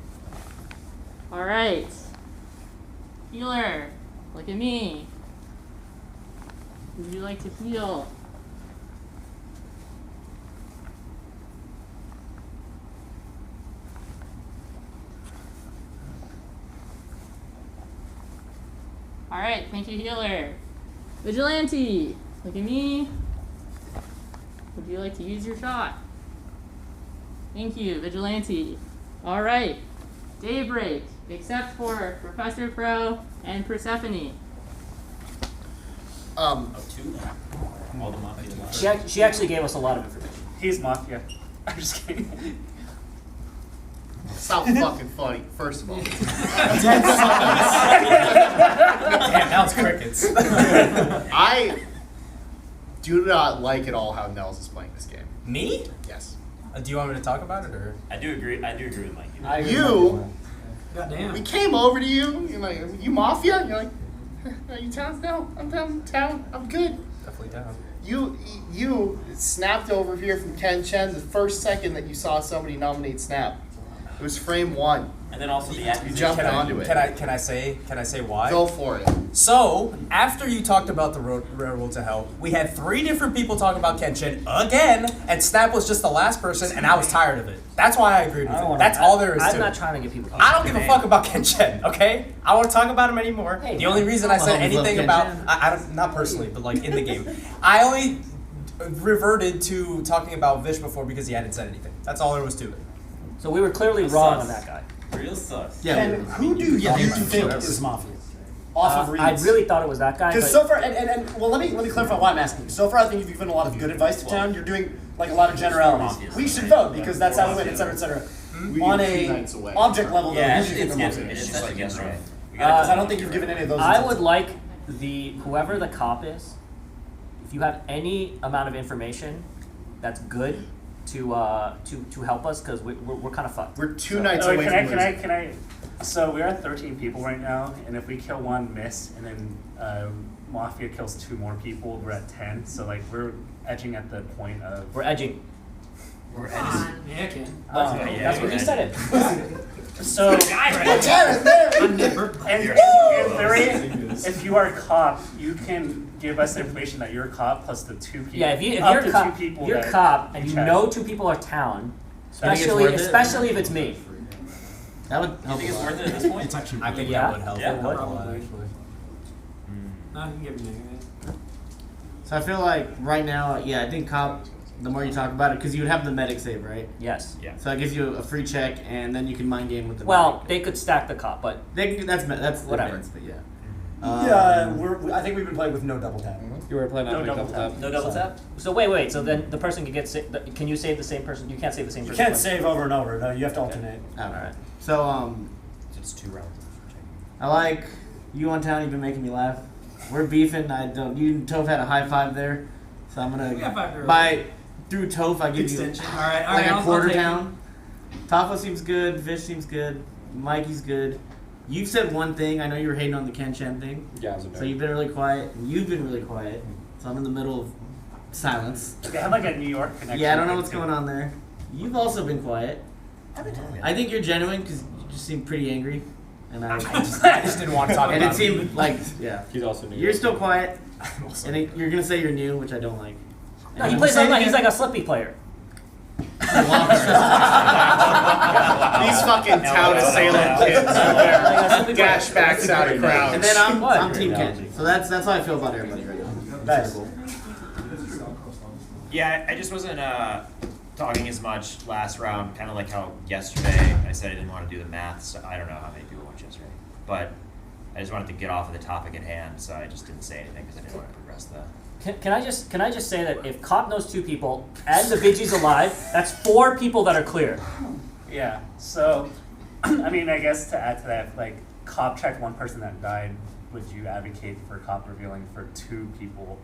Alright. Healer, look at me. Would you like to heal? Alright, thank you, healer. Vigilante, look at me. Would you like to use your shot? Thank you, Vigilante. Alright, Daybreak, except for Professor Pro and Persephone. Two. All the Mafia. She actually gave us a lot of information. He's Mafia. I'm just kidding. Stop fucking funny, first of all. Damn, now it's crickets. I do not like at all how Nels is playing this game. Me? Yes. Do you want me to talk about it or? I do agree with Mike. We came over to you. You're like, you Mafia? And you're like, are you town? No, I'm town. I'm good. Definitely down. You snapped over here from Ken Chen the first second that you saw somebody nominate Snap. It was frame 1. And then also the You accusation. jumped onto it. Can I say why? Go for it. So, after you talked about the Railroad to Hell, we had 3 different people talk about Kenshin again, and Snap was just the last person, and I was tired of it. That's why I agreed with it. That's all there is to it. I'm not trying to get people. I don't give a fuck about Kenshin, okay? I don't want to talk about him anymore. Hey, the only reason I said anything about, I don't, not personally, but like in the game, I only reverted to talking about Vish before because he hadn't said anything. That's all there was to it. So we were clearly wrong on that guy. Real sus. Yeah. And who do you think is Mafia? Off of I reads. really thought it was that guy. Because so far, and well, let me clarify why I'm asking. So far, I think you've given a lot of good advice to town. You're doing like a lot of generalities. We should vote because that's how we win, etc., etc. On a object level, though, Yeah, who do you think are Mafia? it's just like yes, right. Because I don't think you've given any of those. I would like whoever the cop is, if you have any amount of information that's good to help us, because we're kind of fucked. We're 2 nights away from losing. Can I? So we are 13 people right now, and if we kill 1, miss, and then Mafia kills 2 more people, we're at 10. So like we're edging at the point of. We're edging. We're edging. Yeah, Ken. That's what he said it. So, in theory, if you are a cop, you can give us information that you're a cop plus the 2 people. Yeah, if you're up a to cop, 2 people you're a that cop, and you check. know 2 people are town, I think it's worth it. especially if it's me. That would You help think a it's lot. worth it at this point? It's actually. I think Yeah. that would help. Yeah, It would probably. a lot, actually. No, you can give me negative. So I feel like right now, yeah, I think cop. The more you talk about it, because you would have the medic save, right? Yes. Yeah. So that gives you a free check, and then you can mind game with the. Well, medic. they could stack the cop, but that's whatever. advanced, but yeah. I think we've been playing with no double tap. You were playing No on double tap. No double tap? So wait. So then the person can get. Can you save the same person? You can't save the same You person. can't save over and over. No, you have to alternate. All right. So It's 2 rounds. I like you on town. You've been making me laugh. We're beefing. I don't. You and Toph had a high five there, so I'm gonna We got 5 there. by through Toph. I give Extension. you All right, like I'll a quarter take it. town. Tafo seems good. Vish seems good. Mikey's good. You've said one thing. I know you were hating on the Ken Chen thing. Yeah, So you've been really quiet. And you've been really quiet. So I'm in the middle of silence. They have like a New York connection. Yeah, I don't know what's going on there. You've also been quiet. I've been talking. I think you're genuine because you just seem pretty angry. And I I just didn't want to talk and about it seemed like, yeah. He's also new. You're still quiet. And you're going to say you're new, which I don't like. No, he plays online. He's like a Slippy player. These fucking town assailant kids out there. Dash backs out of crowds. And then I'm Team Ken. So that's how I feel about everybody right now. Nice. Yeah, I just wasn't talking as much last round, kind of like how yesterday I said I didn't want to do the math, so I don't know how many people watched yesterday. But I just wanted to get off of the topic at hand, so I just didn't say anything because I didn't want to progress the... Can I just say that if Cop knows 2 people and the Vigi's alive, that's 4 people that are clear. Yeah. So, I mean, I guess to add to that, like, cop checked 1 person that died. Would you advocate for cop revealing for 2 people?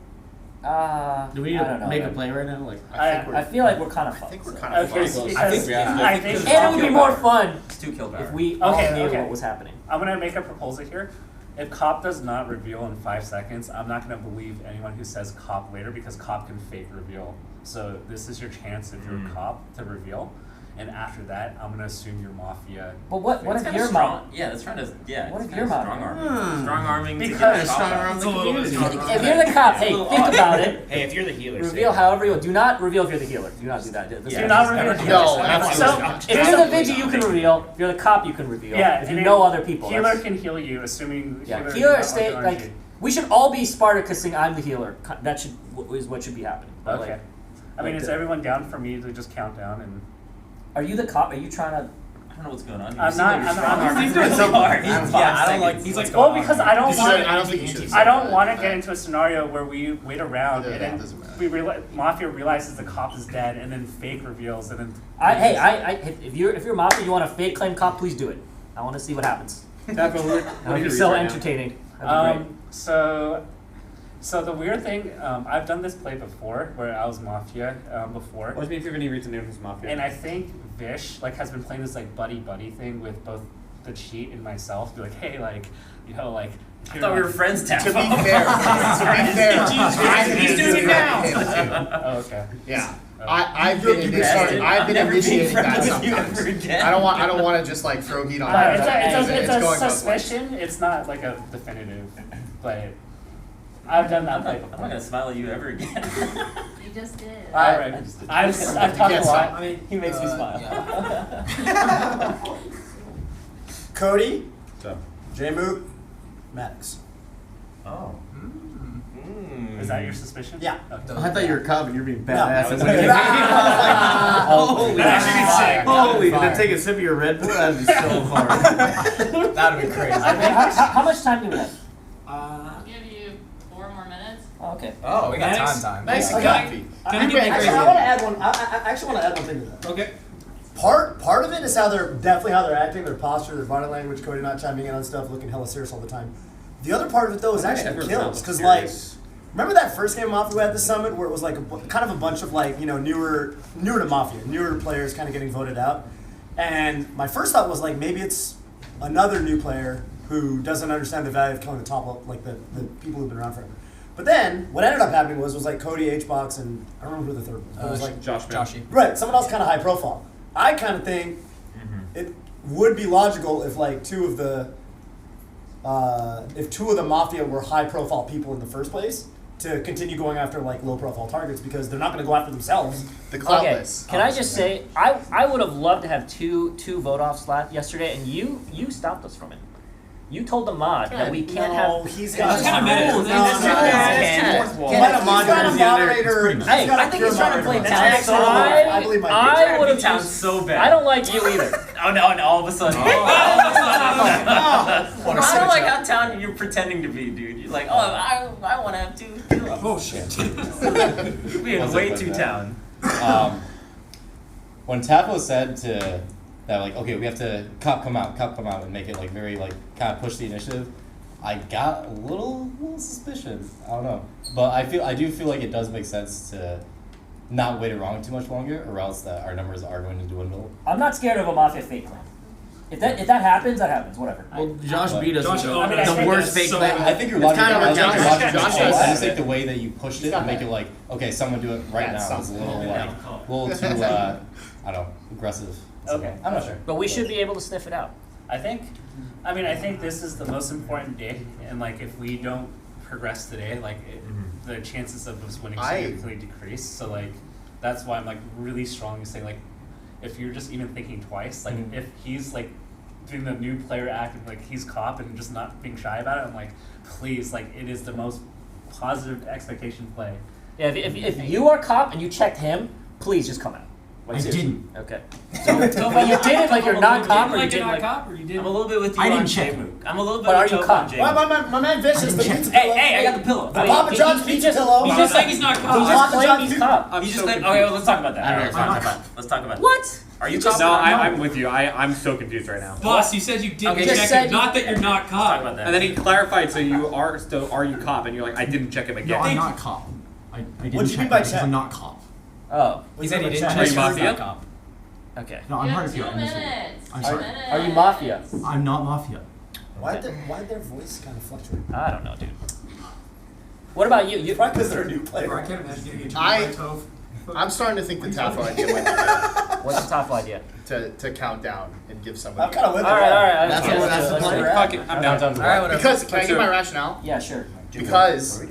Do we need to make a play right now? Like I feel like we're kind of fucked. I think we're kind of Okay, fucked. I think and it would be more fun It's 2 kill if we all knew what was happening. I'm gonna make a proposal here. If cop does not reveal in 5 seconds, I'm not gonna believe anyone who says cop later because cop can fake reveal. So this is your chance if you're a cop to reveal. and after that, I'm gonna assume you're Mafia. But what It's if kinda you're strong. Mafia? Yeah, that's trying to. Yeah. What it's if kinda you're strong Mafia? arming? Strong arming to Because get the strong cop out. arm It's the a little bit community. strong If you're the cop, hey, think about it. Hey, if you're the healer, Reveal however you want. Do not reveal if you're the healer. Do not do that. Do not reveal. No, absolutely. So, If you're the Vigi, you can reveal. If you're the cop, you can reveal. yeah, If and you then know other people. Healer that's- can heal you, assuming Yeah, healer. healer does not stay want like to we should all be Spartacusing. I'm the healer. That is what should be happening. But, Okay. like, I mean, like is the- everyone down for me to just count down and? Are you the cop? Are you trying to? I don't know what's going on. I'm not. He's doing so hard. Yeah, I don't like. He's like, Well, because I don't You should- want. I don't think you should. I don't want to get into a scenario where we wait around Yeah, and that then doesn't matter. we Mafia realizes the cop is dead and then fake reveals and then. If you're Mafia, you want to fake claim cop, please do it. I want to see what happens. That would be so entertaining. That'd be great. So the weird thing, I've done this play before where I was Mafia before. What do you mean if you're going to read the name of his Mafia? And I think Vish has been playing this buddy thing with both the cheat and myself. Be like, hey, I thought we were friends, Tap. To be fair, He's doing it now. Oh, okay. Yeah. I've been initiating that sometimes. I don't want to just throw heat on it. It's a going both ways. suspicion. It's not like a definitive, but I've done that play before. I'm not gonna smile at you ever again. You just did. I've talked a lot. I mean, he makes me smile. Cody, What's up? J-Mook, Maddox. Oh. Is that your suspicion? Yeah. Okay. I thought you were a cop and you're being No. badass. Holy Holy, did I take a sip of your Red Bull? That'd be so hard. That'd be crazy. How much time do we have? I'll give you 4 more minutes. Oh, okay. Oh, we got time. Nice and Okay. comfy. Actually, I want to add one. I actually want to add one thing to that. Okay. Part of it is how they're acting, their posture, their body language. Cody not chiming in on stuff, looking hella serious all the time. The other part of it though is actually the kills, because remember that first game of Mafia we had at the summit where it was kind of a bunch of newer to Mafia, newer players kind of getting voted out, and my first thought was maybe it's another new player who doesn't understand the value of killing the top the people who've been around forever. But then what ended up happening was Cody, H-Box, and I don't remember who the third one was. It was Joshy. right, someone else kind of high profile. I kind of think it would be logical if two of the Mafia were high profile people in the first place to continue going after low profile targets, because they're not going to go after themselves. The cloudless. Can I just say I would have loved to have two vote offs yesterday, and you stopped us from it. You told the mod that we can't have. He's got kind of mad. moderator. Hey, I think he's trying to play tag. I believe I would have Town so bad. I don't like you either. Oh no! And all of a sudden, I don't like how town you're pretending to be, dude. You're like, I want to have 2 kills. Oh shit. You're being way too town. When Tapo said that okay, we have to cop come out and make it very kind of push the initiative, I got a little suspicion. I don't know, but I do feel like it does make sense to not wait around too much longer, or else that our numbers are going to dwindle. I'm not scared of a Mafia fake claim. If that happens, that happens. Whatever. Well, Josh beat us with I the worst fake claim. I think you're It's logical. kind of a Josh. I just think the way that you pushed it and make it okay, someone do it right now is a little too I don't know, aggressive. Okay. I'm not sure. But we should be able to sniff it out. I think this is the most important day, and if we don't progress today, the chances of us winning significantly decrease. So that's why I'm really strong in saying if you're just even thinking twice, if he's doing the new player acting he's cop and just not being shy about it, I'm please, it is the most positive expectation play. Yeah, if you are cop and you checked him, please just come out. I didn't. Okay. But you did it you're not cop, or you didn't cop, or you did. I'm a little bit with you. I didn't on check. J-Mook. I'm a little bit. But are with you Tope cop? on J-Mook. My man Vicious, the pizza Hey, I got the pillow. Papa John's pizza pillow. He's just saying he's not He cop. just claimed he's cop. You just okay, well, let's talk about that. All right, let's talk about it. What? Are you cop? No, I'm with you. I'm so confused right now. Boss, you said you didn't Okay, check it. Not that you're not Let's talk cop. about that. And then he clarified, so you are you cop? And you're like, I didn't check him No, again. I'm not cop. I didn't What'd you check mean by it because check? I'm not cop. Oh. He said he didn't Are check. you Mafia? Cop. Okay. No, I'm You part have of your 2 initiative. minutes. I'm 2 sorry. minutes. Are you Mafia? I'm not Mafia. Why'd their voice kind of fluctuate? I don't know, dude. What about you? Probably because they're a new player. I can't imagine getting into I'm starting to think the Tafo idea might be better. What's the top idea? To count down and give somebody. I'm kind of with it. All right. That's the plan. Fuck it, I'm down. All right, whatever. Because can I give my rationale? Yeah, sure. Because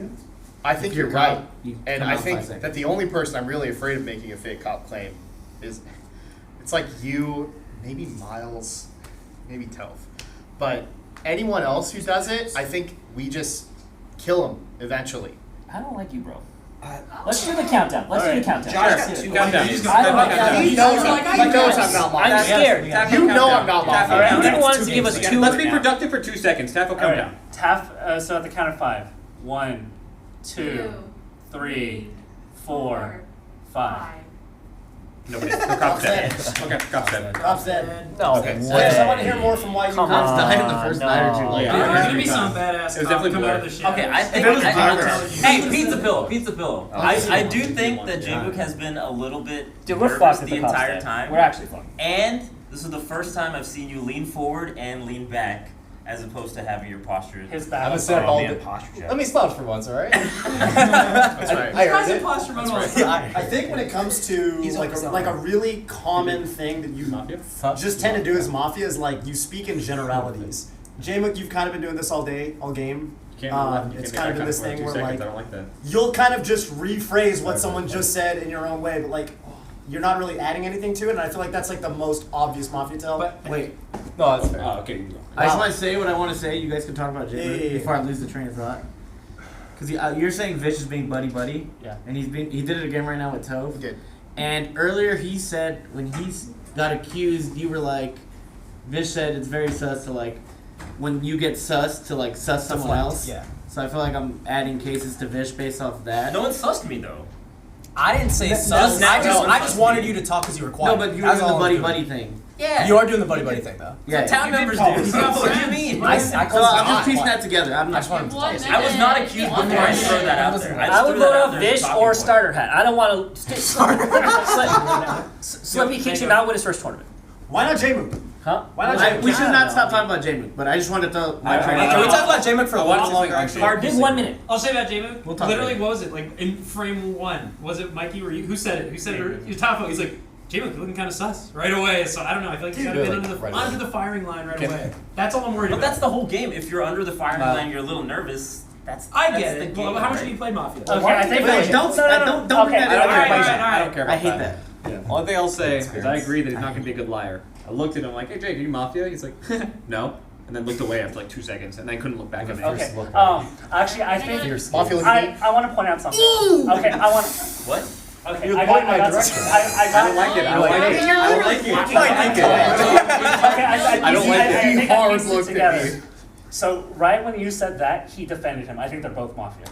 I think you're right, You and come I out think 5 seconds. that the only person I'm really afraid of making a fake cop claim is, it's like you, maybe Miles, maybe Toph, but anyone else who does it, I think we just kill him eventually. I don't like you, bro. Let's do the countdown. Let's do the countdown. Josh, Let's do it. countdown. I don't like that. He knows I'm not Mafia. I'm scared. You know I'm not Mafia. All right, you wanted to give us 2. Let's be productive for 2 seconds. Tap will All come right. down. Tap. So at the count of 5. 1, 2, 3, 4, 5. Nobody. The cop's dead. Okay, cop's dead. Cop's dead. No. Okay. I want to hear more from why you Come Cops on. died in the first night or two. Yeah. There's gonna be some badass It was cop definitely come out of Blur. the shadows. Okay, I think. If it was I- Blur. Hey, pizza pillow. Oh, I do think that J-Book has been a little bit Dude, we're nervous fucked if the the cops entire dead. time. We're actually fucked. And this is the first time I've seen you lean forward and lean back, as opposed to having your posture. His I'm back. gonna sit up all day. posture. Let me slouch for once, all right? That's right. I earned it. I think when it comes to like a really common thing that you just tend to do as Mafia is like you speak in generalities. J-Mook, you've kind of been doing this all day, all game. It's kind of been this thing where like I don't like that. you'll kind of just rephrase what someone just said in your own way, but like you're not really adding anything to it, and I feel like that's like the most obvious Mafia tell. Wait, No, that's fair. Oh, okay. I just want to say what I want to say. You guys can talk about Jay Yeah. before I lose the train of thought. Because you're saying Vish is being buddy, Yeah. and he did it again right now with Toph. He did. And earlier he said when he got accused, you were like, Vish said it's very sus to like when you get sus to like sus someone else. Yeah. So I feel like I'm adding cases to Vish based off of that. No one sussed me though. I didn't say sus. I just wanted you to talk because you were quiet. No, but you were That's doing the all I'm buddy doing. thing. Yeah. You are doing the buddy thing though. Yeah. Town members do. What do you mean? I So I'm just piecing that together. I'm I not. just wanted to talk. I was not accused before I throw that out there. I just would threw that vote out out there as a Vish talking or point. starter hat. I don't want to. Slippy kicks him out with his first tournament. Why not J-Mook? Huh? Why not J-Mook? We should not stop talking about J-Mook, but I just wanted to throw my train of Can we thought. talk about J-Mook for a while longer? Hard. Give 1 minute. I'll say about J-Mook. We'll talk Literally, later. what was it? Like in frame 1, was it Mikey or you? Who said it? Who said it? Your top vote. He's like, J-Mook, you're looking kind of sus right away. So I don't know. I feel like he's got to Dude, get like, under the firing line right Okay. away. That's all I'm worried But about. that's the whole game. If you're under the firing line, you're a little nervous. I that's get the it. game, Well, how much right? have you played Mafia? Okay, I think. Wait, don't bring that into the I equation. don't care about I hate that. Only thing I'll say is I agree that he's not going to be a good liar. I looked at him like, hey Jake, are you Mafia? He's like, no. And then looked away after like 2 seconds and then couldn't look back at me. Okay. Actually, I think Mafia I want to point out something. Okay, I want. What? Okay, You're I pointing got my something. direction. I don't like it. I don't like it. I don't like it. Okay, I don't like it. I think Hard I pieced it looked at together. me. So right when you said that, he defended him. I think they're both Mafia.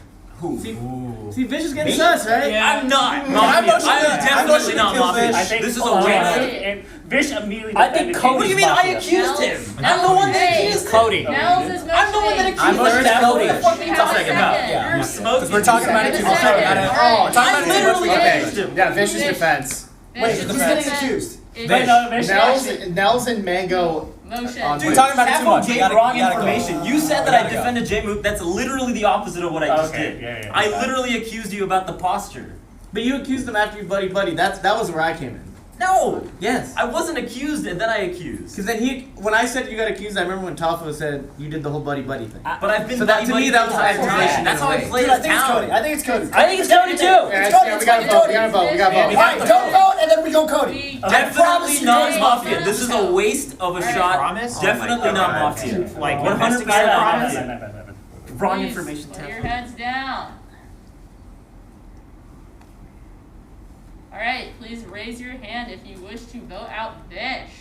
See, Vish is getting sus, right? Yeah. I'm not I'm Mafia. motioning I'm to- I'm definitely motioning not to kill Mafia. Vish. I think This is a hold on, win. and Vish immediately I defended think him. Cody- What do you mean I accused him? I'm the one that accused him. Cody. I'm the one that accused him. I'm motioning to Cody. Cody. What the fuck are you talking about? Yeah. You're smoking. Because we're talking about it too much. I literally accused him. Yeah, Vish's defense. Wait, who's getting accused? Wait, no, Vish actually. Nels and Mango. Dude, We're talking about it too Safo much. gave You gotta- wrong you gotta go. information. You said that I defended J-Mook. That's literally the opposite of what I just Okay, did. yeah. I literally accused you about the posture. But you accused him after you buddy. That was where I came in. No, Yes. I wasn't accused, and then I accused. Because then when I said you got accused, I remember when Tafo said you did the whole buddy thing. But I've been So that- to buddy-buddy me, that was the entire accusation time. in That's a how I way. played Dude, I as think it's Cody. town. I think it's Cody. I think it's Cody too. Yeah, Cody, we gotta vote. We gotta vote. We gotta vote. Alright, don't vote, and then we go Cody. Definitely not Mafia. This is a waste of a shot. Promise? Definitely not Mafia. Like 100% not Mafia. Wrong Please information. Put your heads down. All right, please raise your hand if you wish to vote out Vish.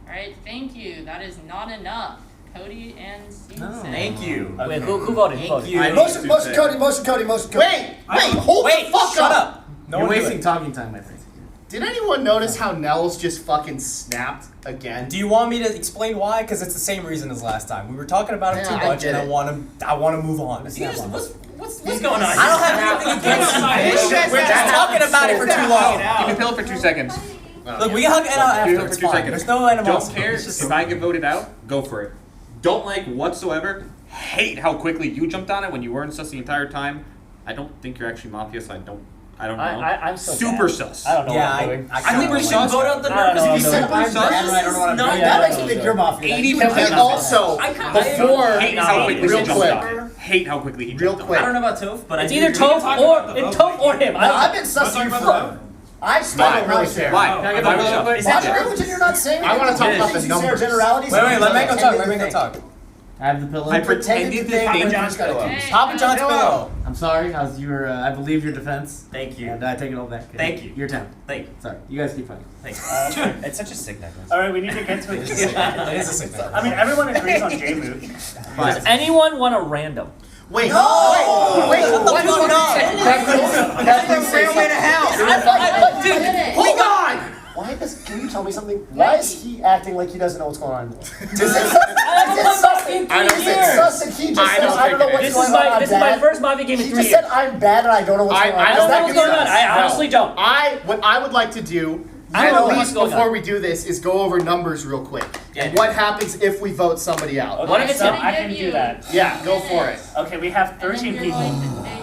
All right, thank you. That is not enough. Cody and Stevenson. Thank you. Wait, who voted? Thank Voted. you. Motion Cody, motion Cody, motion Cody. Wait, hold the fuck Shut up. up. No You're one do wasting it. talking time, my friend. Did anyone notice how Nels just fucking snapped again? Do you want me to explain why? Because it's the same reason as last time. We were talking about it Yeah, too I much, get and it. I want to move on. What's going on? I don't have anything against Vish. We're just talking about it for too long. Keep it pillow for 2 seconds. Look, we can hug it out Keep it after. for It's 2 fine. seconds. There's no animosity. Don't care if I get voted out. Go for it. Don't like whatsoever. Hate how quickly you jumped on it when you weren't sus the entire time. I don't think you're actually Mafia, so I don't I don't know. I'm so super bad. sus. I don't know Yeah, what I'm doing. I think we should vote out the I don't know nervous what I'm people. doing. I don't know what I'm doing. Yeah, That makes me think you're Mafia. 80 Can we also, before, hate how quickly real he jumped quick, on it. Hate how quickly he real jumped quick. I don't know about Toph, but It's I either do agree. Toph or him. I've been sussing you for. I Not started really right fair. there. Why? Can I get Why the was vote? that? Is Watch that privilege and you're not saying I wanna anything. talk about Things the you say are numbers. generalities. Wait, and let you Mango talk. pretended Let to Mango think. talk. I have the pillow. I You pretended to think Papa when you John's just got pillow. accused. Papa John's pillow. I'm sorry. I was your. I believe your defense. Thank you. And I take it all back. Thank you. Your turn. Thank you. Sorry. You guys keep fighting. Thanks. It's such a sick necklace. All right, we need to get to it. It is a sick thing. I mean, everyone agrees on J-Mook. Does anyone want a random? Wait, No! wait, Shut the what? fuck up. That's the railway to hell. Dude, Hold on. Why does? Can you tell me something? Why is he acting like he doesn't know what's going on? Is it sus that he just says I don't know what's This going is on? my this is my first Mafia game in He 3 just years. said I'm bad and I don't know what's going on. I don't know what's going on. I No. honestly don't. What I would like to do, I don't know at what's least going before on. we do this, is go over numbers real quick. Yeah. And what happens if we vote somebody out? What if it's So him? I can do that. Yeah, go for it. Okay, we have 13 people.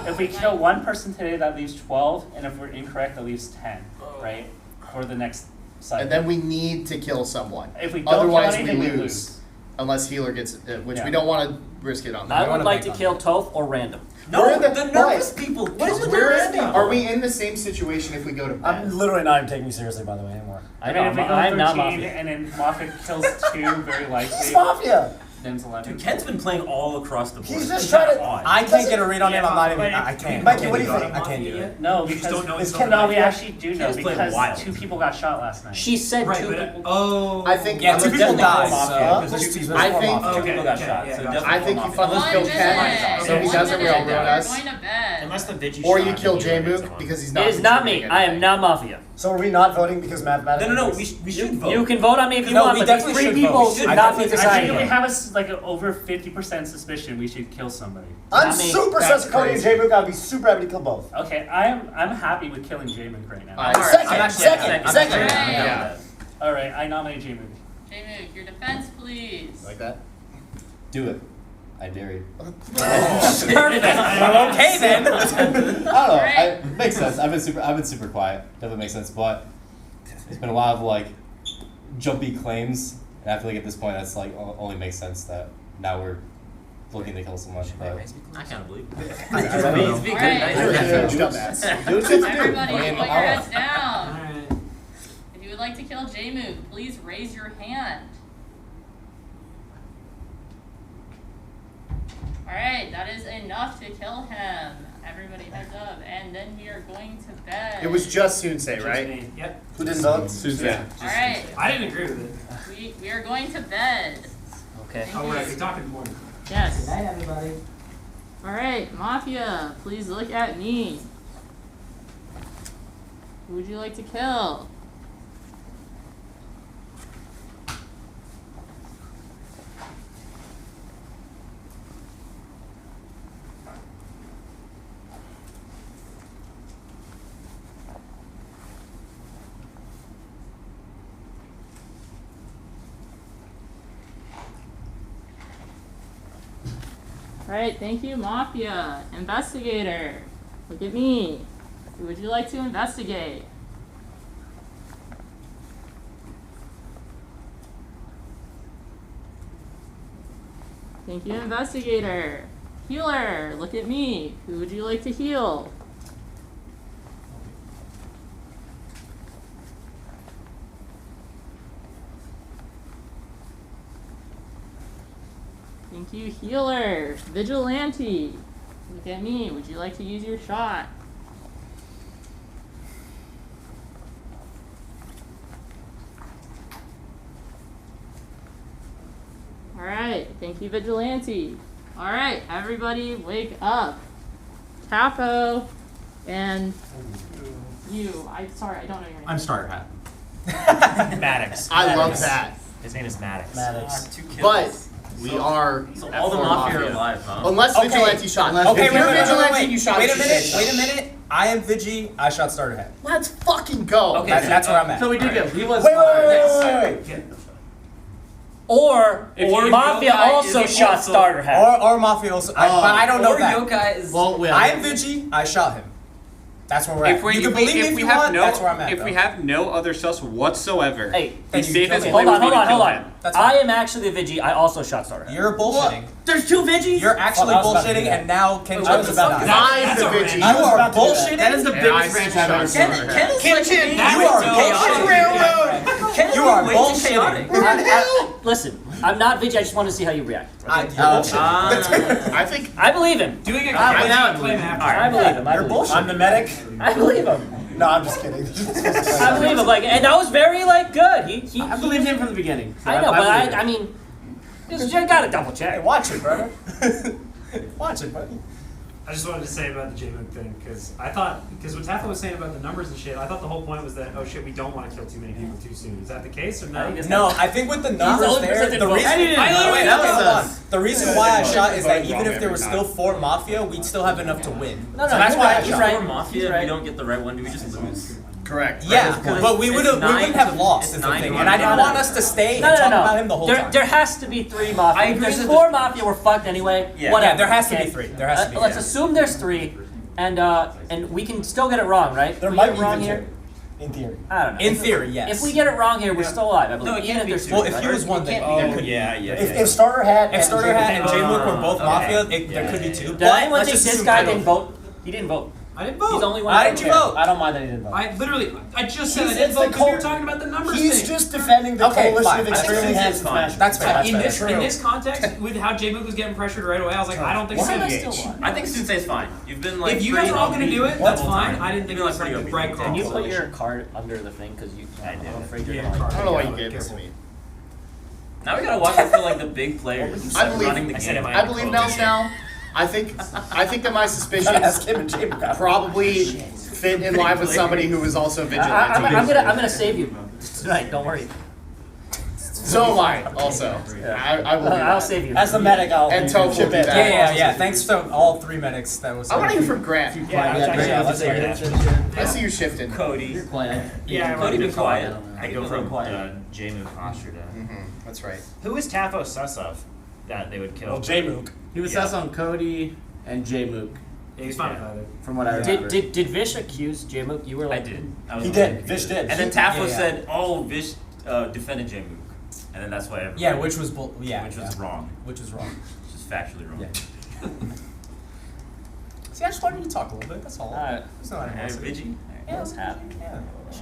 If we kill one person today, that leaves 12, and if we're incorrect, that leaves 10, right? For the next cycle. And then we need to kill someone. If we don't Otherwise, kill we anything, we lose. Unless healer gets, which Yeah. we don't want to risk it on that. I would like to kill Toph or random. No, We're the nervous people. What is the We're nervous in, people? are we in the same situation if we go to bed? I'm literally not even taking you seriously, by the way, anymore. I mean, if we go I'm not 13 Mafia. and then Mafia kills 2, very likely. It's Mafia. Then it's 11. Dude, Ken's been playing all across the board. He's just It's trying not to- odd. I can't get a read on him. I'm not even. But I can't. Mikey, what do you think? I can't do it. No, You just because don't know it's he's Ken no, we Mafia. actually do know Ken's playing because wild. 2 people got shot last night. She said Right, 2 but people. oh, I think Yeah, two people died. Mafia. So There's there's two- two. there's I more think- Mafia. two people got shot. So definitely I think you Mafia. fucking kill Ken, so he doesn't railroad us. Going to bed. Unless the Vigi Or shot you him kill and you J-Mook someone. because he's not. It is not me. contributing I am anything. not Mafia. So are we not voting because mathematically? No, we should vote. You can vote on me if you No, want, we but definitely these 3 should people vote. should I not be definitely- I think deciding if we it. have like an over 50% suspicion, we should kill somebody. I'm Not me. super That's sus of Cody and crazy. J-Mook. I'd be super happy to kill both. Okay, I'm happy with killing J-Mook right now. Alright, Second, I'm actually- second, I'm second. actually- Yeah. All right, I nominate J-Mook. J-Mook, your defense, please. Like that? Do it. I dare you. Perfect. Well, okay then. I don't know. Alright. Makes sense. I've been super quiet. Definitely makes sense. But there's been a lot of like jumpy claims, and I feel like at this point that's like only makes sense that now we're looking to kill someone. But I can't believe Alright. Dumbass. Do what you have to do. Everybody, I mean, put your I'll- heads down. If you would like to kill J-Mook, please raise your hand. Alright, that is enough to kill him. Everybody heads up, and then we are going to bed. It was just Soonsei, right? Yep. Who didn't vote? Yeah. Alright, I didn't agree with it. we are going to bed. Okay. Thank Oh, you. right. We're talking more. Yes. Good night, everybody. Alright, Mafia, please look at me. Who would you like to kill? Alright, thank you, Mafia. Investigator, look at me. Who would you like to investigate? Thank you, Investigator. Healer, look at me. Who would you like to heal? Thank you, Healer. Vigilante, look at me. Would you like to use your shot? Alright, thank you, Vigilante. Alright, everybody wake up. Capo and you. I'm sorry, I don't know your name. I'm Starter Hat. Maddox. I love that. His name is Maddox. Maddox. But we are. So all the F4 Mafia are alive, huh? Unless Okay. Vigilante shot. Okay, If wait, you're wait, Vigilante, wait, you wait. shot Wait a Vigilante. minute. Wait a minute. I am Vigi. I shot starter head. Let's fucking go. Okay, that's where I'm at. So we did get. He was. Wait. Or Or Mafia Yokai also is shot also- Starter Head. Or Mafia also. But I don't know Or that. Yokai is. Well, wait. I am Vigi. I shot him. That's where we're at. You can believe me if you want. That's where I'm at. If we have no other sus whatsoever, Hey, the safest hold play on. would be to kill him. I am actually the Vigi. I also shot starter. You're bullshitting. There's 2 Vigis? You're actually bullshitting, and now Ken Chan is about to die. I'm the Vigi. You are bullshitting. That is the biggest franchise I've ever seen. You are bullshitting. You are bullshitting. Listen, I'm not Vigi. I just want to see how you react. I think I believe him. Doing a I claim after. I believe him. You're bullshit. I'm the medic. I believe him. No, I'm just kidding. I believe him. Like, and that was very good. I believed him from the beginning. So I know, but believe I mean, you gotta double check. Hey, watch it, brother. Watch it, buddy. I just wanted to say about the J-Mook thing, because what Taffa was saying about the numbers and shit, I thought the whole point was that, oh shit, we don't want to kill too many people too soon. Is that the case or no? No, I think with the numbers there, the reason the reason why I shot is that even if there were still 4 Mafia, we'd still have enough to win. No, so that's why I If shot. we're Mafia, if we don't get the right one, do we just lose? correct. Yeah, but we wouldn't have lost is the thing, and I didn't want us to stay and talk about him the whole time. There has to be 3 Mafia. I agree If there's that 4 Mafia, we're fucked anyway. Yeah. Whatever. Yeah, there has to be okay? 3. There has to be. Let's assume there's 3, and we can still get it wrong, right? There we might get be it wrong even here. in theory. I don't know. In theory, yes. If we get it wrong here, we're still alive. I believe. No, it Even can't if be there's 2. 2. Well, if he was one, then there could be. If Starter Hat If Starter Hat and J-Mook were both okay. Mafia, there could be 2. Did But anyone let's think just this assume guy I don't didn't vote? He didn't vote. I didn't vote. He's the only one. Why that didn't you voted. vote? I don't mind that he didn't vote. I literally, I just said He's I didn't in vote the because we were cult. talking about the numbers He's thing. just defending the Okay, coalition fine. of I think extremely Susan's handsome fine. smash. That's fair. That's in fair. this in this context, with how J-Mook was getting pressured right away, I was like, I don't think Why am I so. still alive? I think Sunsei's fine. You've been like. If you guys pretty are all gonna upbeat do it, the that's whole fine. time. I didn't think it You've was been, like like the right pretty call. Can you upbeat. put your card under the thing? Because I'm afraid you're Yeah, gonna card. I don't know why you gave this to me. Now we gotta watch out for like the big players. I believe- running the game. I believe Nels now. I think that my suspicions Ask him and J-Mook. probably fit in line with somebody who was also vigilant. I'm gonna save you tonight. Don't worry. So am I also. I will. Do I'll that. save you. As the medic, I'll And Toph will chip do in. that. Yeah. Thanks to all 3 medics. That was. I want to hear from Grant. Let's hear it. I see you shifting. Cody. You're quiet. Yeah, Cody been quiet. I go from J-Mook posture to. That's right. Who is Tafo sus of that they would kill? Well, J-Mook. He was sus on Cody and J-Mook, Yeah, he's fine about it. from what I remember. Did Vish accuse J-Mook? You were I like, did. I was He like- did. Vish did. And then Tafo said, "Oh, Vish defended J-Mook," and then that's why. Everybody, Yeah, which was which was wrong. Which was wrong. Just factually wrong. Yeah. See, I just wanted you to talk a little bit. That's all. Alright. It's not Hey, Vigi. what's happening?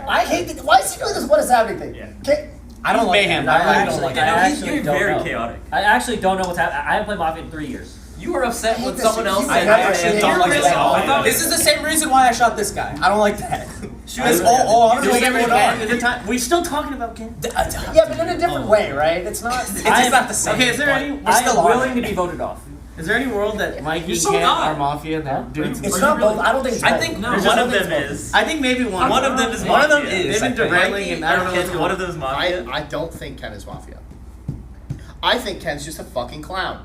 I hate the. Why is he doing this? What is happening thing? Yeah. Okay. I don't like him. I really don't like him. You're very chaotic. I actually don't know what's happening. I haven't played Mafia in 3 years. You were upset when this someone shit. else I said never that. actually don't like hate this. this. This is the same reason why I shot this guy. I don't like that. Because I'm doing everything We're still talking about Ken. Yeah, but in a different way, right? It's not. It's just not the same. Okay, is there but any? we're I still am on willing it. to be voted off. Is there any world that Mikey You're and so Ken not. are Mafia and they're doing some? It's not both. I don't think it's both. I think No, one of them is. I think maybe one. One of them is One of them Mafia. is. They've been derailing, and I don't know what's Ken, going one on. of them is Mafia. I don't think Ken is Mafia. I think Ken's just a fucking clown.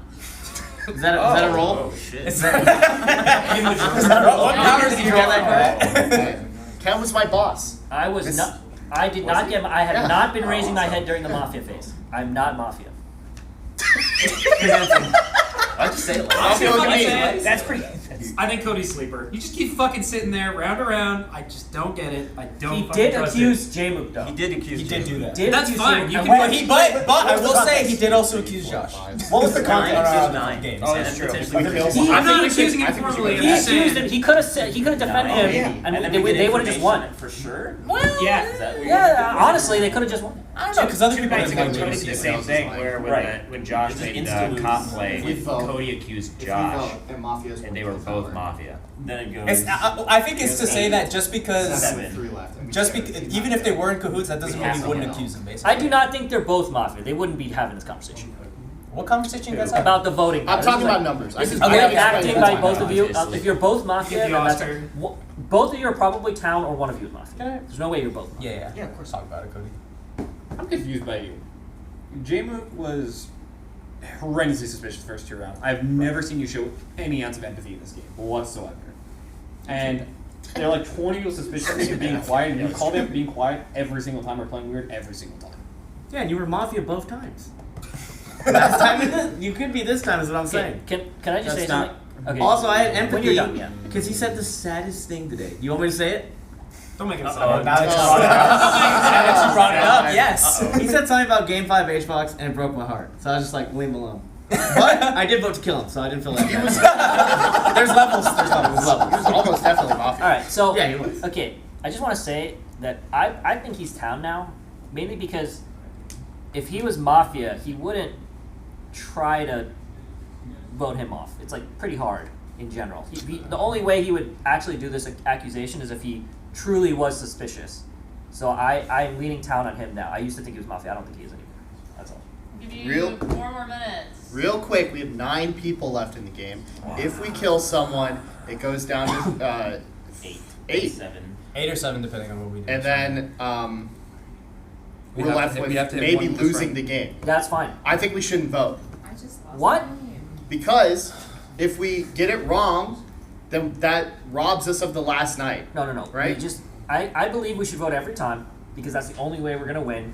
Is that a roll? Oh shit. Is that what powers do you get like that? Ken was my boss. I was not. I did not get. I have not been raising my head during the Mafia phase. I'm not Mafia. Why'd you say it like I'll feel that? good. That's pretty. I think Cody's sleeper. You just keep fucking sitting there round around. I just don't get it. I don't. He fucking did trust accuse J-Mook though. He did accuse. He did do that. Did That's accuse fine. J-Mook. You And can- when he- But I will say he did also accuse Josh. What was the content Nine. of Nine games? Oh, that's true. Potentially Like, accused. I'm not think we accusing should- him I think we should formally. go I'm He just accused saying. him. He could have said. He could have defended him, and then they we get would have just won. information for sure. Yeah. Is that what Yeah, honestly, they could have just won. I don't know, because other Two people nights didn't ago, like Cody did the JC. same thing where when Josh It's made just insta the cop lose. play, If we vote- Cody accused If we Josh, vote and Mafia's and they were both Mafia. Then it goes. I think it's to say that just because, Seven. even if they were in cahoots, that doesn't mean we wouldn't accuse them. Basically, I do not think they're both Mafia. They wouldn't be having this conversation What conversation you guys have? about the voting. I'm This talking is like- about numbers. This is Okay, great yeah, acting that's by fine. both of you. Obviously. If you're both Mafia, Get the then that's Oscar. both of you are probably town or one of you is Mafia. There's no way you're both. Mafia. Yeah, of course. Talk about it, Cody. I'm confused by you. J-Mook was horrendously suspicious first 2 rounds. I've never seen you show any ounce of empathy in this game whatsoever. And there are like 20 people suspicious of you being quiet, and you call them being quiet every single time we're playing weird every single time. Yeah, and you were Mafia both times. Last time you could be this time, is what I'm saying. Can I just say That's not- something? Okay. Also, I had When empathy you're done, yeah. because he said the saddest thing today. You want me to say it? Don't make it Now sound. that you brought it up, now that you brought it up, yes. He said something about Game 5 HBox and it broke my heart. So I was just like, leave him alone. But I did vote to kill him, so I didn't feel that bad. There's levels. There's levels. He was almost definitely Mafia. Alright, so Yeah, he was. okay, I just want to say that I think he's town now, mainly because if he was Mafia, he wouldn't try to vote him off. It's like pretty hard in general. The only way he would actually do this accusation is if he truly was suspicious. So I'm leaning town on him now. I used to think he was Mafia. I don't think he is anymore. That's all. Give you Real- 4 more minutes. Real quick, we have 9 people left in the game. If we kill someone, it goes down to 8. 7. 8 or 7, depending on what we do. And then We'd we're have left to- with we'd have to have maybe one plus losing round. the game. That's fine. I think we shouldn't vote. What? Because if we get it wrong, then that robs us of the last night. No. Right? I believe we should vote every time because that's the only way we're gonna win.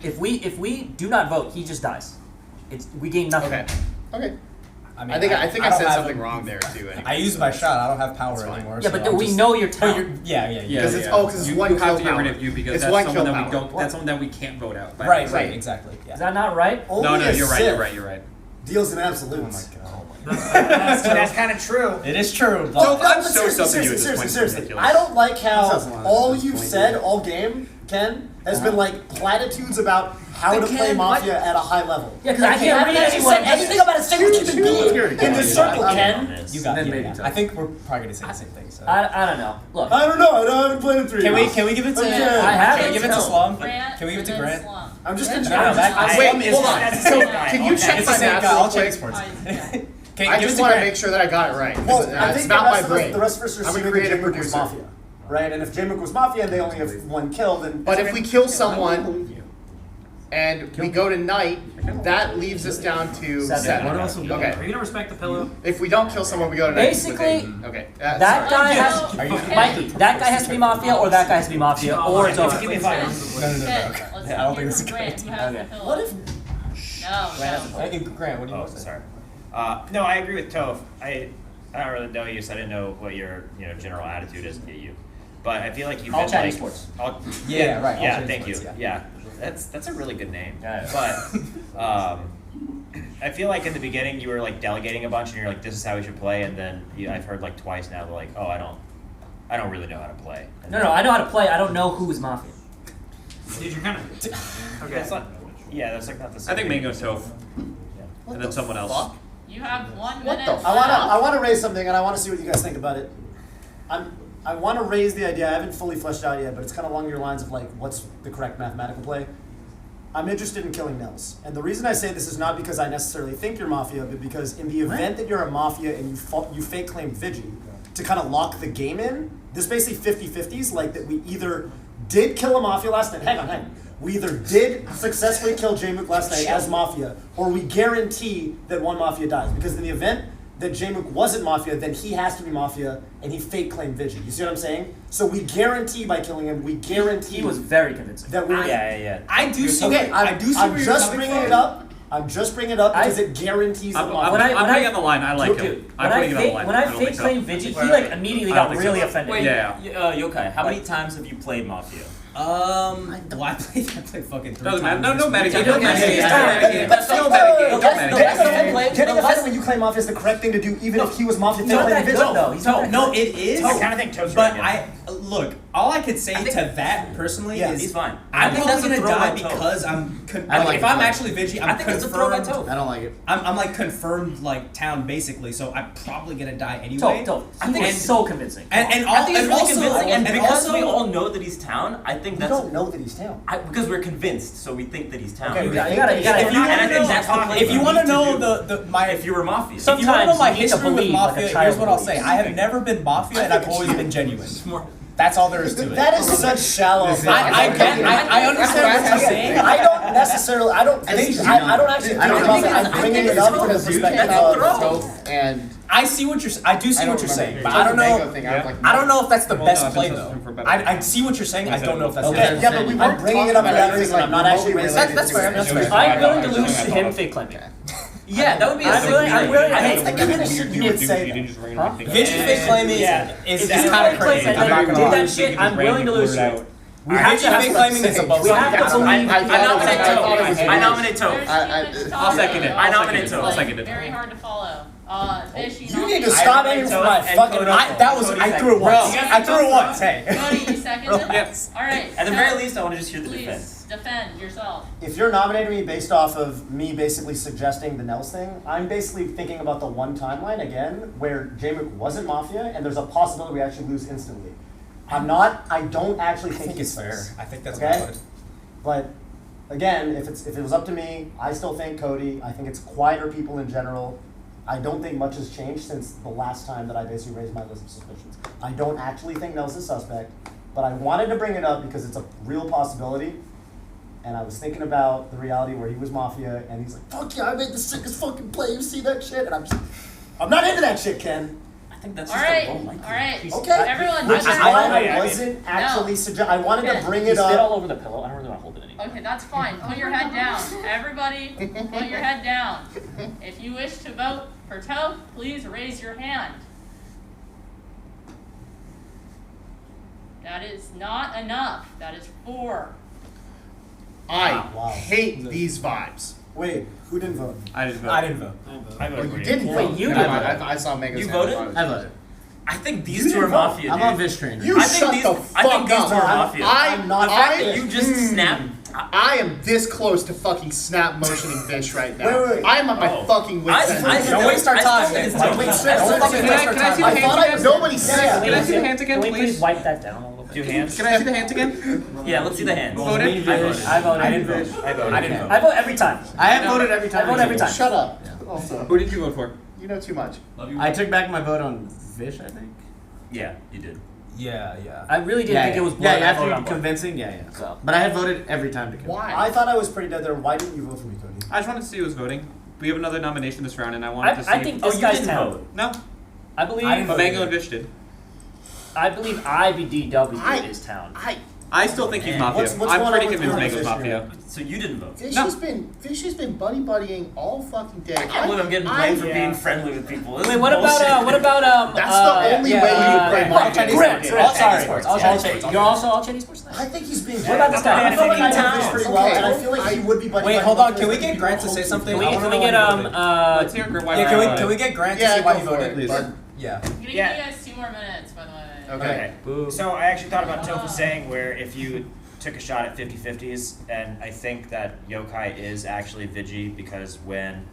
If we do not vote, he just dies. We gain nothing. Okay. I mean, I think I don't said have something a- wrong there too. Anyway. I used my shot. I don't have power anymore. Yeah, so but I'm we just- know your town. Yeah. Because it's it's you, one you kill have to get power. rid of you because It's that's one someone kill that we power. don't. That's someone that we can't vote out. by Right. mistake. Exactly. Is Yeah. that not right? Only No, a you're right. Sith You're right. You're right. deals in absolutes. That's kind of true. It is true. No, But but so seriously, something you at this point is seriously. ridiculous. I don't like how That sounds a lot. all you've said all game, Ken, has been like platitudes about how to play Mafia at a high level. Yeah, 'cause I Like, you can't haven't read actually anyone. said anything about a single human being in this circle, Ken. you got Then it. maybe Yeah. tough. I think we're probably gonna say the same thing. So. I don't know. Look, I don't know. I haven't played it 3 Can years. we give it to? Okay. I have Can we it. give it to Slum? Grant, Can we give it to and then Grant? Slum. I'm just No, gonna. that Wait, Slum is hold on. fine. So can you check It's my the same math guy. real I'll check quick? sports. I just want to make sure that I got it right. Well, It's I think not my the brain. rest of us are I'm a assuming that creative J-Mook was producer. Mafia, right? And if J-Mook was Mafia and they only have 1 kill, then. But if we kill someone and we go to night, that leaves us down to 7. What else have we Okay. Are you gonna respect the pillow? If we don't kill someone, we go to night. Basically, Okay. that guy has Mikey. That guy has to be Mafia, or that guy has to be Mafia, or it's over. Give me a Ken, No. let's Yeah, I don't think hear this is from Grant. great. You have Okay. the pillow. What if? No. Grant, what do you Oh, want to say? sorry. No, I agree with Toph. I don't really know you, so I didn't know what your general attitude is to you. But I feel like you've All been chatting like, sports. Yeah, right, all Yeah, chatting thank you. sports, Yeah, that's a really good name. Yeah. But I feel like in the beginning you were like delegating a bunch, and you're like, this is how we should play, and then I've heard like twice now, they're like, oh, I don't really know how to play. And No, I know how to play. I don't know who is Mafia. Did you kind of? Okay, that's not. Yeah, that's like not the same. I think Mango Toph. What And then the someone else. fuck? You have 1 What minute. the I wanna raise something, and I wanna see what you guys think about it. I wanna raise the idea. I haven't fully fleshed out yet, but it's kind of along your lines of like, what's the correct mathematical play? I'm interested in killing Nels, and the reason I say this is not because I necessarily think you're Mafia, but because in the event that you're a Mafia and you fake claim Vigi to kind of lock the game in, this basically 50-50s, like that we either did kill a Mafia last night. Hang on. We either did successfully kill J-Mook last night as Mafia, or we guarantee that one Mafia dies. Because in the event that J-Mook wasn't Mafia, then he has to be Mafia, and he fake claimed Vigi. You see what I'm saying? So we guarantee by killing him, we guarantee He was very convincing. that we. Yeah. I do see. Okay, I do see I'm where you're just coming bringing from. it up. I'm just bringing it up because it guarantees the I'm Mafia. putting it on the line. I like Dude, him. I'm when putting it on the line. when I don't fake think so. claim Vigi, he like immediately I don't got think really so. offended. Wait, Yeah. Yokai, how many times have you played Mafia? Well, I played fucking 3 Doesn't matter. times. No this week. metagame. No metagame. But No fake metagame. though, No metagame. getting offended when you claim Mafia is the correct thing to do, even if he was Mafia. He's not that good though. He's not that No, good. it is. I kind of think Toph's But right. look, all I could say to that personally Yeah, is He's fine. I'm I think probably that's a gonna throw die by Toph. because I'm. I like if it. I'm actually Vigi, I'm I think it's a throw by confirmed. Toph. I don't like it. I'm like confirmed like town basically, so I'm probably gonna die anyway. I think it's so convincing. And I think it's really also, convincing, and because also, we all know that he's town, I think You that's don't know that he's town. because we're convinced, so we think that he's town. Okay, You gotta. if you And I want to think that's the know, play if you you want to need to know do. the my If you were Mafia, if you want to know Sometimes my you need to history with believe like a Mafia, child here's what I'll believes. say: I have never been Mafia, and I've always been genuine. That's all there is to it. That is such shallow. I understand what you're saying. I don't necessarily. I don't actually think about it. I'm bringing it up from the perspective of. Toph and I see what you're. I do see what you're saying, but It's I like don't the know. mango thing, I was like, I don't know if that's the Well, best no, I've play been though. trusting for better. I see what you're saying. I don't know if that's the Okay, best. yeah, but we weren't bringing it up for that reason. I'm not actually raising. That's fair. That's fair. I'm willing to lose to him fake claiming. Yeah, that would be a sick I'm trait. really, I think kind of shit you would say. Vinci fake claiming is kind of crazy. And I'm not then gonna did lie. that shit, I'm willing to lose you. We have to fake claiming is above. We have to believe. I nominate Toad. I'll second it. I nominate Toad. I'll second it. Very hard to follow. Fish, You need to stop aiming for my fucking. I threw it once. I threw it once. Hey. Cody, you seconded? Yes. Alright. At the very least, I want to just hear the Please, defense. defend yourself. If you're nominating me based off of me basically suggesting the Nels thing, I'm basically thinking about the one timeline again where J-Mook wasn't Mafia and there's a possibility we actually lose instantly. I don't actually think it's fair. this. I think that's okay? valid. But again, if it was up to me, I still think Cody. I think it's quieter people in general. I don't think much has changed since the last time that I basically raised my list of suspicions. I don't actually think Nels is suspect, but I wanted to bring it up because it's a real possibility. And I was thinking about the reality where he was Mafia, and he's like, "Fuck yeah, I made the sickest fucking play. You see that shit?" And I'm not into that shit, Ken. I think that's Alright, just a low likelihood. alright. Okay. Everyone, Which is just why I wasn't actually I wanted to bring it He spit all up. over the pillow. I don't really want to hold it anymore. Okay, that's fine. Put your head down. Everybody, put your head down. If you wish to vote for Toe, please raise your hand. That is not enough. That is 4. I hate these vibes. Wait, who didn't vote? I didn't vote. I didn't vote. I voted you for you. didn't vote. Wait, you No, didn't I saw Mega's You hand. voted? I voted. I think these You two are didn't vote. Mafia, I'm dude. on Vish train. You I shut think the these, I think fuck these two are up. Mafia. I'm not. The fact that you just snapped. I am this close to fucking snap motioning Vish right now. Wait. I'm at my fucking wit's end. Don't waste our time. Don't fucking waste our time. I thought I was nobody's Yeah. Can I see the hands again, Can we please please? wipe that down a little bit? Two hands. Can I see the hands again? Yeah, let's see the hands. Voted? I voted. I voted. I didn't vote. I voted. I didn't vote. I vote every time. I have voted every time. I vote every time. Shut up. Also, Who did you vote for? you know too much. I took back my vote on Vish, I think. Yeah, you did. Yeah. I really didn't think it was blood. Yeah, I voted after on blood. convincing, yeah. So. But I had voted every time to kill. Why? I thought I was pretty dead there. Why didn't you vote for me, Cody? I just wanted to see who was voting. We have another nomination this round, and I wanted to see. I think this you guy's didn't town. vote. No, I believe. I didn't vote. Mango and Vish did. I believe IBDW is town. I still think he's Man, Mafia. what's I'm going pretty on with convinced Vish Mango's here? Mafia. So you didn't vote. Vish No. has been buddy buddying all fucking day. I can't believe I'm getting blamed for being friendly with people. This Wait, is what bullshit. about That's the only way you can play Mafia. Grant. All Chinese sports. All Chinese You're sports. also all Chinese sports. I think he's being. What about this guy? I feel like I know Fucking Vish pretty towns. well, Okay. and I feel like he would be buddy. Wait, buddy hold on. with Can we the get people Grant to who say vote something? for I you. wanna Can we know get why he voted. Let's hear why. Yeah, can we get Grant to Yeah, see why go he for voted? it, Please. please. Yeah. I'm gonna give you guys 2 more minutes, by the way. Okay. So I actually thought about Tofu saying where if you took a shot at 50-50s, and I think that Yokai is actually Vigi because when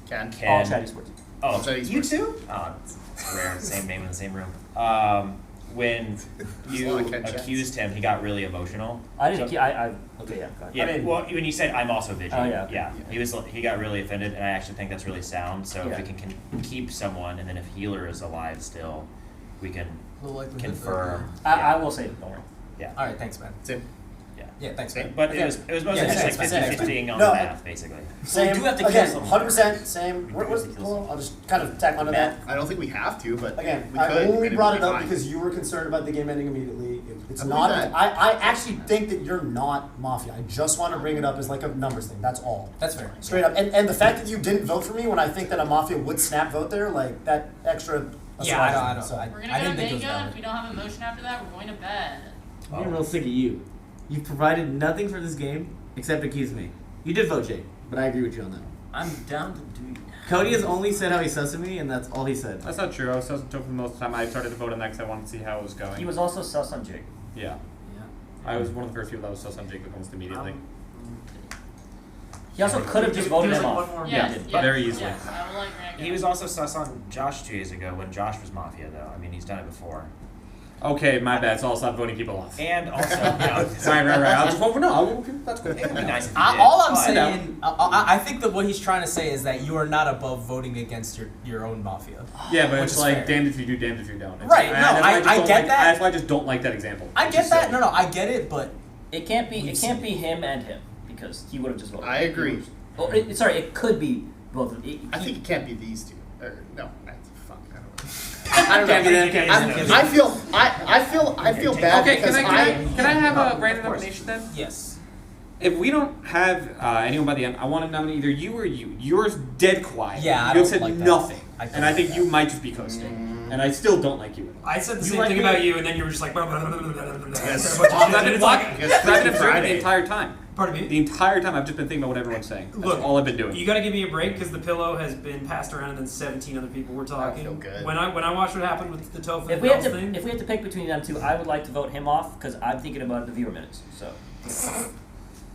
Ken. All Chinese sports. Oh, Chinese you sports. too? Oh, it's rare. Same name in the same room. When you lot of Ken chats. accused him, he got really emotional. I didn't. Okay, yeah. Go ahead. Yeah, I mean- well, when you said I'm also Vigi, Oh, yeah, okay. he got really offended, and I actually think that's really sound. So Yeah. if we can keep someone, and then if Healer is alive still, we can confirm. I will say it. Don't worry. Yeah. All right, thanks, man. Same. Yeah, thanks, man. But it was mostly Yeah, just like thanks, thanks. 50-50ing on No. the math, basically. Same. We do have to kill again, someone. 100% same. I'll just kind of tack onto that. I don't think we have to, but Again, we I could. only and it'd brought be it up fine. because you were concerned about the game ending immediately. It's I not. believe that. I actually think that you're not Mafia. I just want to bring it up as like a numbers thing. That's all. That's fair. Straight up. And the fact that you didn't vote for me when I think that a Mafia would snap vote there, like that extra. Yeah, I don't. So, We're gonna I go didn't to think it was bingo. If valid. we don't have a motion after that, we're going to bed. I'm getting real sick of you. You've provided nothing for this game except accuse me. You did vote Jake, but I agree with you on that. I'm down to do. Cody has only said how he sus to me, and that's all he said. That's not true. I was sus to for the most of the time. I started to vote on that because I wanted to see how it was going. He was also sus on Jake. Yeah. I was one of the first people that was sus on Jacob almost immediately. He also could have just voted him off. Yes, Yeah, very easily. Yes, I would like Grant. He was also sus on Josh 2 years ago when Josh was Mafia, though. I mean, he's done it before. Okay, my bad. So I'll stop voting people off. And also, right. I'll just vote for no. That's cool. It would be nice if you did. All I'm but- saying, I think that what he's trying to say is that you are not above voting against your own Mafia. Yeah, but Which it's is like fair. damned if you do, damned if you don't. It's Right, like- no, that's why I just don't get like- that. That's why I just don't like that example. I It's get just that. silly. No, I get it, but It can't be him and him because he would have just voted. I agree. Oh, sorry, it could be both of them. I think it can't be these two. No, fuck. I don't know. Can't be them, can't be them. I feel bad Okay, because can I have a random nomination then? yes. If we don't have anyone by the end, I want to nominate either you or you. Yours dead quiet. Yeah, I you don't said like that. nothing, I don't and I like think that. you might just be coasting. And I still don't like you. I said the You same like thing me? about you, and then you were just like. Blah, blah, blah, blah, blah, blah, blah, blah. Yes. Said a bunch of I've shit, and been it's watching. like- I've been observing the entire time. Pardon me? The entire time I've just been thinking about what everyone's saying. That's Look, all I've been doing. You got to give me a break because the pillow has been passed around and then 17 other people were talking. feel good. When I watched what happened with the tofu If we have to thing, if we have to pick between them two, I would like to vote him off because I'm thinking about the viewer minutes. So.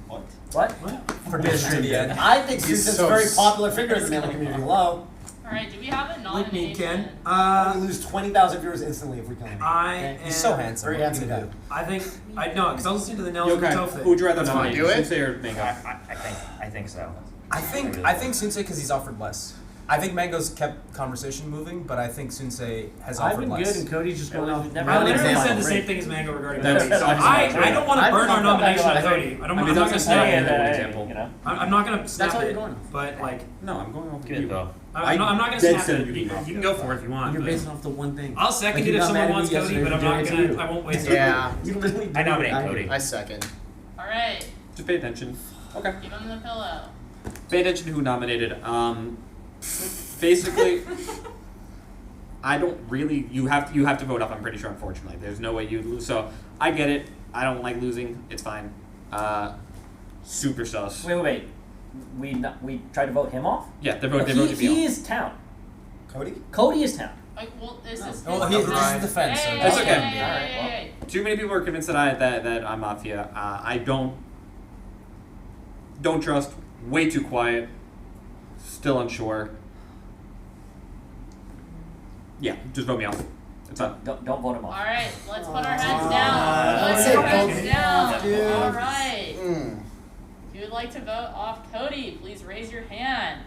What? What? Prediction to the end. I think Susan's a very popular figure in the melee community. Hello. Alright, do we have a Look me, nomination? Ken. We lose 20,000 viewers instantly if we kill him. I Okay? am He's so handsome. Very What are you handsome gonna guy. do? I think I know because I was listening to the Nelson Okay. Tofu. Who would you rather That's fine. nominate? Do it? Sensei or Mango? I think so. I think Sunsei because he's offered less. I think Mango's kept conversation moving, but I think Sunsei has I've offered been less. good, and Cody's just going off. I literally said the same thing as Mango regarding That's- Cody. So that's I don't want to I'm burn our not nomination gonna to go Cody. I'm not going to snap saying it. that, example. You know. I'm not going to snap how it. you're going. But like, No, I'm going off Good you. though. I'm not going to dead snap set it. on you You being can go for it if you want. You're but basing off the one thing. I'll second Like, it you if got someone mad at wants me Cody, yesterday but for I'm not doing it to going to. you. I won't waste it. Yeah. You literally I nominate did it. Cody. I second. Alright, Just pay attention. Okay. give him the pillow. Pay attention to who nominated. Basically, I don't really. You have to vote up. I'm pretty sure. Unfortunately, there's no way you lose. So I get it. I don't like losing. It's fine. Super sus. Wait. We tried to vote him off. Yeah, they No, voted me he off. is town. Cody? Cody is town. Like, well, this is. Oh, this is defense. Hey, That's hey, okay. hey, hey, hey. Too many people are convinced that I'm Mafia. I don't trust. Way too quiet. Still unsure. Yeah, just vote me off. It's fine. Don't vote him off. Alright, let's put our heads down. Let's I'd put our say heads vote down. dude. Alright. Mm. If you would like to vote off Cody, please raise your hand.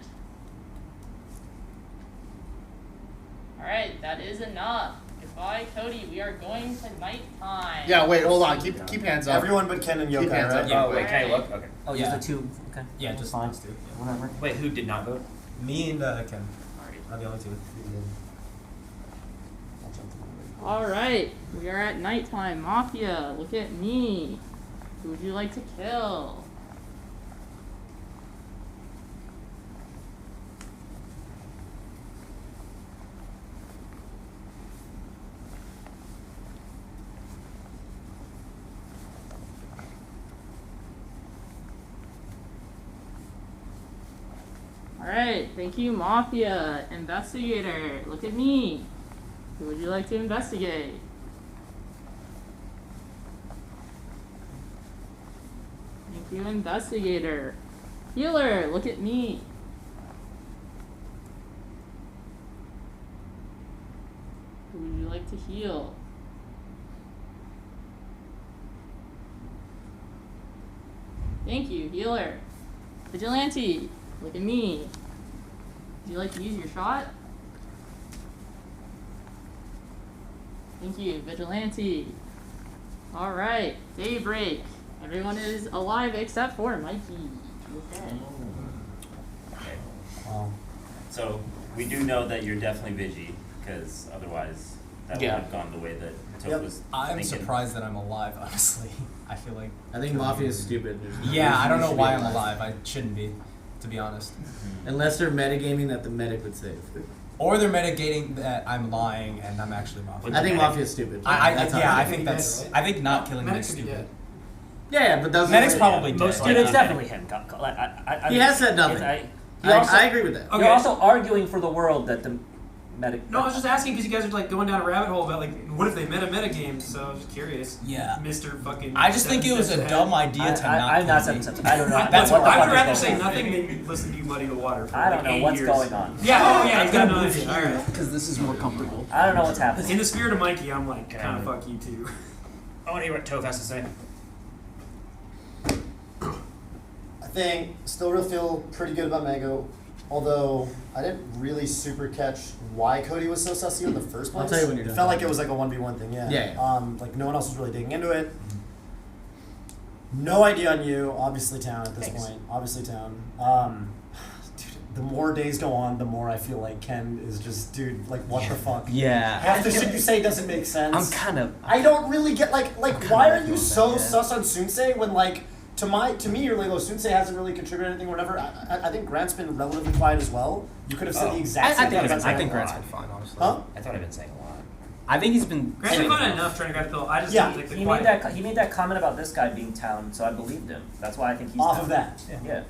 Alright, that is enough. Goodbye, Cody. We are going to nighttime. Yeah, wait, hold on. Keep hands up. Everyone but Ken and Keep Yokai, hands right? up. Yeah, wait, can I look? Okay. Oh, Yeah. just the two. Okay. Yeah, just fine. us two. Yeah. Whatever. Wait, who did not vote? Me and Ken are the only two. Alright, we are at nighttime. Mafia, look at me. Who would you like to kill? Alright, thank you, Mafia. Investigator, look at me. Who would you like to investigate? Thank you, Investigator. Healer, look at me. Who would you like to heal? Thank you, Healer. Vigilante, look at me. Would you like to use your shot? Thank you, Vigilante. Alright, Daybreak. Everyone is alive except for Mikey. Okay. So we do know that you're definitely Vigi, because otherwise that Yeah. would have gone the way that Tope Yep. was I'm thinking. surprised that I'm alive, honestly. I feel like. I think Mafia is stupid. There's no Yeah, reason I don't you know should why be I'm alive. I shouldn't be, to be honest. Unless they're metagaming that the medic would save. Or they're mitigating that I'm lying and I'm actually Mafia. I think Mafia is stupid. I That's how I think that's. I think not killing me is stupid. Yeah, but that's Medic's probably dead. Dude, it's definitely him. Like, He has said nothing. I agree with that. You're also arguing for the world that the medic. No, I was just asking because you guys are like going down a rabbit hole about like what if they meta game. So I was just curious. Yeah. Mr. Fucking. I just think it was a dumb idea to not. I'm not kill me. 7 I don't know. That's what the I fuck would is rather going say on. nothing than listen to you muddy the water. For I don't like know 8 what's years. going on. Yeah, oh yeah, he's got no idea. All right. Because this is more comfortable. I don't know what's happening. In the spirit of Mikey, I'm like kind of fuck you too. I want to hear what Toph has to say. I think still really feel pretty good about Mango, although I didn't really super catch why Cody was so sussy in the first place. I'll tell you when you're It done. felt like it was like a 1v1 thing, yeah. Yeah. Like no one else was really digging into it. No idea on you, obviously town at this Thanks. point. Obviously town. Dude, the more days go on, the more I feel like Ken is just, dude, like what the fuck? Yeah. Half the shit you say doesn't make sense. I'm kind of. I don't really get like why are you so sus on Sunsei when like to me, your Lalo Sunsei hasn't really contributed anything or whatever. I think Grant's been relatively quiet as well. You could have said the exact same thing. I think Grant's been fine, honestly. Huh? I thought I've been saying a lot. I think he's been. Grant's been fine enough trying to grab Phil. I just Yeah, don't think the he quiet. made that comment about this guy being town, so I believed him. That's why I think he's Off town. of that. Yeah.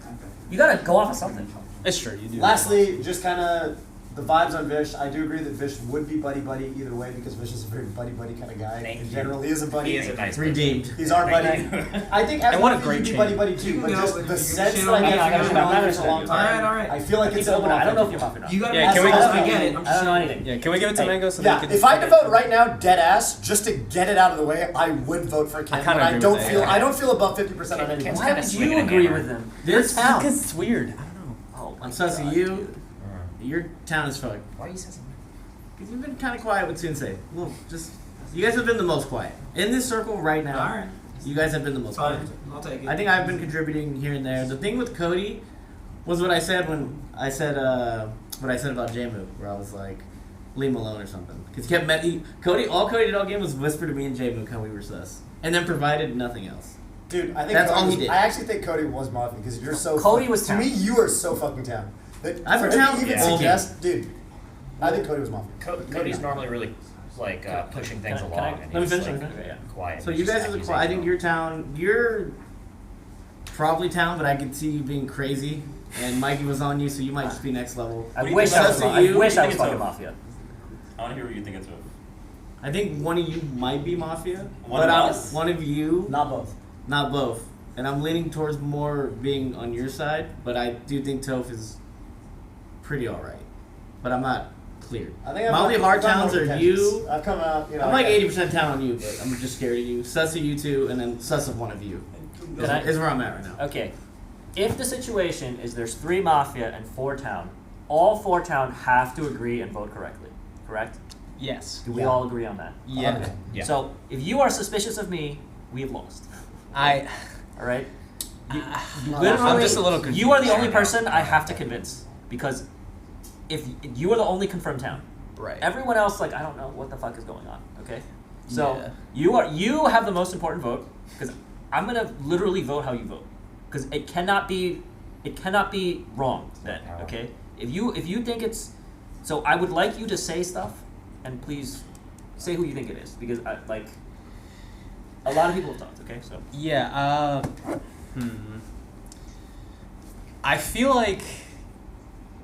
You gotta go off of something. It's true, you do. Lastly, just kind of the vibes on Vish. I do agree that Vish would be buddy either way because Vish is a very buddy kind of guy. In general, he is a buddy. He is a nice Redeemed. He's our buddy. I think as And what a Mafia, great he'd be buddy too. But just the sense that I get from him for a long time. Alright. I feel like it's open. I don't know if open. you're Mafia or not. You gotta Yeah, be can we honest, just- I get it. I'm I just don't know anything. Yeah, can we give it to Mango so Yeah, they can? if I had to vote right now, dead ass, just to get it out of the way, I would vote for Ken. I kinda But I agree don't with feel that, I don't feel above 50% on anyone. Why would you agree with him? This town. Because it's weird. I don't know. Oh, I'm sus of you. Your town is fucked. Why are you saying Because you've been kind of quiet with Sensei. Well, you guys have been the most quiet in this circle right now. Alright. You guys have been the most quiet. I'll take it. I think I've been contributing here and there. The thing with Cody was what I said when I said what I said about J-Move, where I was like, leave him alone or something. Because all Cody did all game was whisper to me and J-Move how we were sus, and then provided nothing else. Dude, I think That's Cody all he was, did. I actually think Cody was Mafia because you're so. Cody was to town. me. You are so fucking town. That I'm for from him town? to even Yeah. suggest, dude. I think Cody was Mafia. Cody's normally really like pushing things can I- along. can and Let me he's, finish. like, Okay, yeah. quiet. So He's you just guys are the accusing quiet. I think them. your town, you're probably town, but I could see you being crazy. And Mikey was on you, so you might just be next level. I do you wish think I was. about I you? wish I Think was it's fucking over. Mafia. I want to hear what you think it's of. I think one of you might be Mafia, One but of I'm us? one of you, Not both. not both. And I'm leaning towards more being on your side, but I do think Toph is pretty alright. But I'm not cleared. I think My only hard I've come towns more are contentious. you. I've come out. You know. I'm like I- 80% town on you, but I'm just scared of you. Sus of you two, and then sus of one of you. Can I- Is where I'm at right now. Okay, if the situation is there's 3 Mafia and 4 town, all 4 town have to agree and vote correctly, correct? Yes. Do we all agree on that? Yeah. Okay. Yeah. So if you are suspicious of me, we have lost. I. All right. You I'm just a little confused. You are the only person I have to convince because if you are the only confirmed town, Right. everyone else like I don't know what the fuck is going on. Okay. So Yeah. you have the most important vote because I'm gonna literally vote how you vote because it cannot be wrong then. Okay. If you think it's so, I would like you to say stuff and please say who you think it is because a lot of people have talked. Okay. So Yeah. I feel like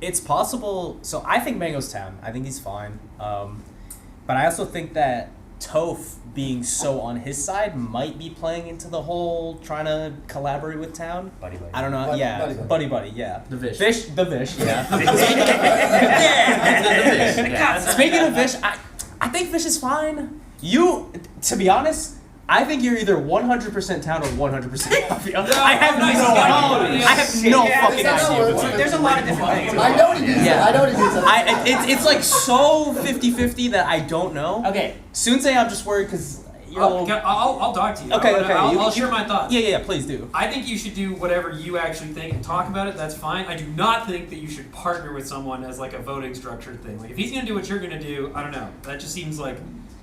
it's possible. So I think Mango's town. I think he's fine. But I also think that Toph being so on his side might be playing into the whole trying to collaborate with town. Buddy. I don't know. Buddy- Yeah. buddy. Buddy. Yeah. The Vish. The Vish. Yeah. yeah. Speaking of Vish, I think Vish is fine. You, to be honest, I think you're either 100% town or 100% Mafia. I have no idea. I have no fucking idea. There's a lot of different things. I know what he means. Yeah. I know what he means. It's like so 50-50 that I don't know. Okay. Sunsei, I'm just worried because you're a little... I'll talk to you. Okay, I'll, okay. I'll share my thoughts. Yeah, please do. I think you should do whatever you actually think and talk about it. That's fine. I do not think that you should partner with someone as like a voting structured thing. Like if he's gonna do what you're gonna do, I don't know. That just seems like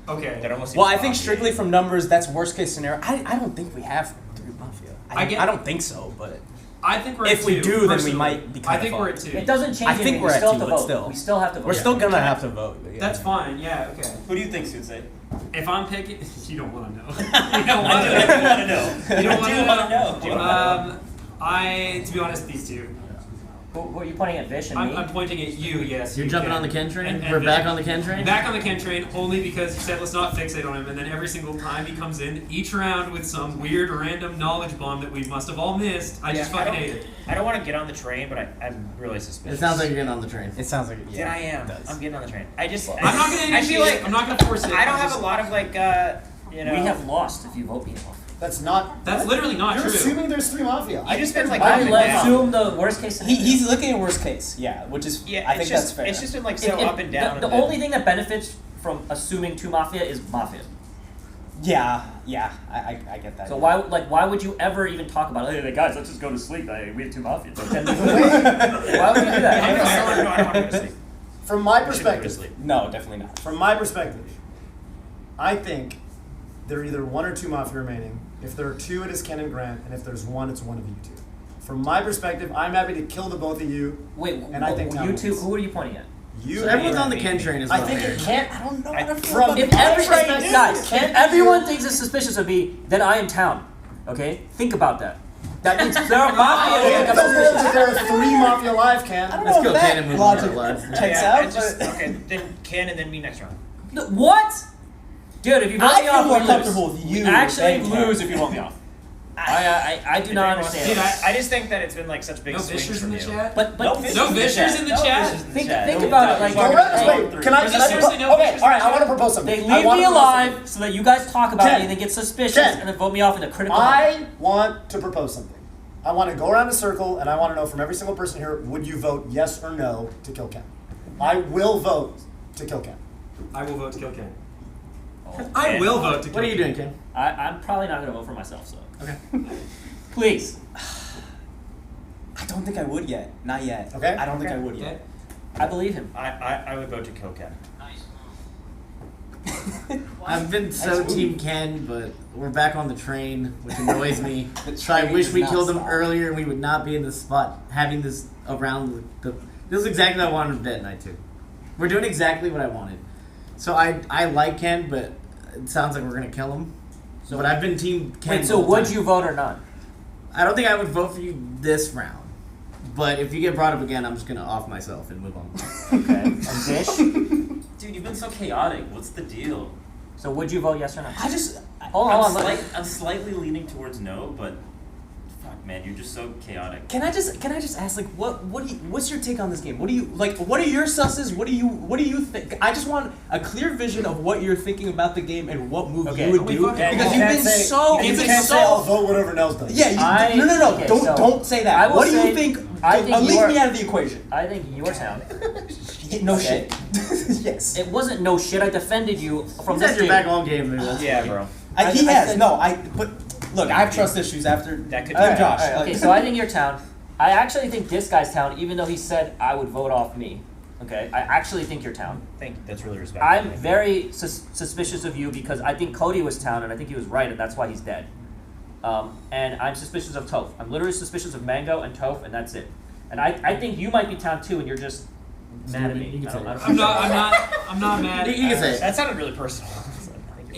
okay. That almost seems Well, I think obvious. strictly from numbers, that's worst case scenario. I don't think we have 3 Mafia. I don't think so, but... I think we're if at we 2, do, then we personally. might be I kind think of we're at fucked. 2. It doesn't change I think anything. we're We at still 2, have to but vote. still. We still have to vote. We're still gonna have to vote. Yeah. That's fine. Yeah. Okay. Who do you think, Sunsei? If I'm picking, you don't want to know. I do want to know. You don't I do want want to know. To be honest, these two. Who are you pointing at, Vish and me? I'm pointing at you. Yes. You're you jumping can. on the Ken train? And We're Vish. back on the Ken train? Back on the Ken train only because you said let's not fixate on him, and then every single time he comes in, each round with some weird random knowledge bomb that we must have all missed. I just fucking hate it. I don't want to get on the train, but I'm really suspicious. It sounds like you're getting on the train. It sounds like Yeah, I am. I'm getting on the train. I just. I'm not gonna I feel initiate like it. I'm not gonna force it. I don't I'm have just- a lot of like. You know. We have lost if you vote me off. That's not. That's literally not You're true. assuming there's 3 Mafia. I just been like. I up and would down. assume the worst case scenario. He's looking at worst case, yeah, which is Yeah, I think it's just, that's fair. It's just been like so up and down. The only thing that benefits from assuming 2 Mafia is Mafia. Yeah, I get that. So yeah. why would you ever even talk about hey guys, let's just go to sleep. We have 2 Mafia. Why would you do that? No, I don't want to go to sleep. From my I shouldn't go to perspective, sleep. No, definitely not. from my perspective, I think there are either 1 or 2 Mafia remaining. If there are 2, it is Ken and Grant, and if there's 1, it's one of you 2. From my perspective, I'm happy to kill the both of you. Wait, and I think you two, who are you pointing at? You. So everyone's on the Ken train as well. I think here. it can't. I don't know. If everyone thinks it's suspicious of me, then I am town. Okay, think about that. That means there are mafia. There are 3 mafia alive, Ken. Let's go Ken and move on. Okay, then Ken and then me next round. What? Dude, if you vote me off, more we lose. comfortable with you We actually than Ken. lose if you vote me off. I do not understand. Dude, I just think that it's been like such big No swings vishers from in the you. chat? But No vishers in the chat? Think about it. Like, Wait, can I seriously no okay, all right. I want to propose something. They I leave wanna me propose alive something. so that you guys talk about Ken. me and they get suspicious Ken. and then vote me off in a critical moment. I want to propose something. I want to go around a circle and I want to know from every single person here: would you vote yes or no to kill Ken? I will vote to kill Ken. I will vote to kill Ken. I will vote to kill Ken. What are you doing, Ken? I'm probably not going to vote for myself, so. Okay. Please. I don't think I would yet. Not yet. Okay. I don't think I would yet. I believe him. I would vote to kill Ken. I've been so Team Ken, but we're back on the train, which annoys me. The So I train wish does we not killed him stop. earlier and we would not be in this spot having this around the this is exactly what I wanted dead night too. We're doing exactly what I wanted. So I like Ken, but it sounds like we're gonna kill him. So, but I've been Team Ken. Wait, so would you vote or not? I don't think I would vote for you this round. But if you get brought up again, I'm just gonna off myself and move on. Okay. And Dish? Dude, you've been so chaotic. What's the deal? So would you vote yes or no? I just Hold on. I'm slightly leaning towards no, but fuck, man, you're just so chaotic. Can I just ask, like, what's your take on this game? What are your susses? What do you think? I just want a clear vision of what you're thinking about the game and what move you would do, because you've been so I'll vote whatever Nels does. Yeah, no. Okay, Don't say that. What do you think? Leave me out of the equation. I think your town. No shit. Yes. It wasn't no shit. I defended you from He's this had your game. back all game, maybe. Yeah, bro. He has. But look, I have trust issues after That could Josh. Okay, so I think your town. I actually think this guy's town, even though he said I would vote off me. Okay, I actually think your town. Thank you. That's really respectful. I'm very suspicious of you because I think Cody was town and I think he was right and that's why he's dead. And I'm suspicious of Toph. I'm literally suspicious of Mango and Toph and that's it. And I think you might be town too and you're just mad at me. I'm not mad. You can say it. That sounded really personal.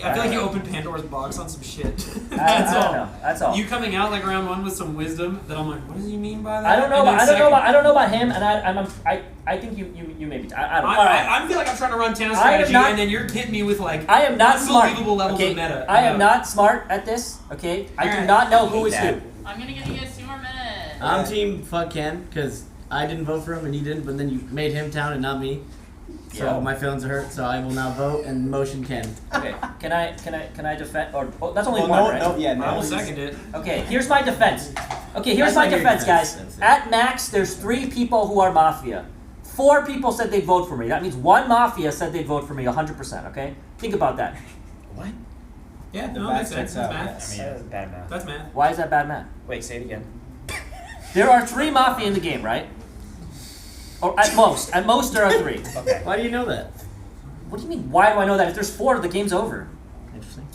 I feel like you opened Pandora's box on some shit. That's all. That's all. You coming out like round 1 with some wisdom that I'm like, what does he mean by that? I don't know. I don't know about him, and I think you may be. I don't. I feel like I'm trying to run town strategy, and then you're hitting me with like I am not smart. unbelievable levels Okay? of meta. I am not smart at this. Okay, I do not know who is who. I'm gonna give you guys 2 more minutes. I'm Team fuck Ken because I didn't vote for him and he didn't, but then you made him town and not me. So Yeah. my feelings are hurt. So I will now vote and motion Ken. Okay, can I defend? Or that's only Well, one, no, right? no, yeah, I no. will second it. Okay, here's my defense. Okay, here's That's my not your defense, guys. defense. At max, there's 3 people who are mafia. 4 people said they'd vote for me. That means 1 mafia said they'd vote for me 100%. Okay, think about that. What? Yeah, The no, math makes sense. checks That's out, math. yes. I mean, that's bad math. That's math. Why is that bad math? Wait, say it again. There are 3 mafia in the game, right? Or at most there are 3. Okay. Why do you know that? What do you mean? Why do I know that? If there's 4, the game's over. Interesting.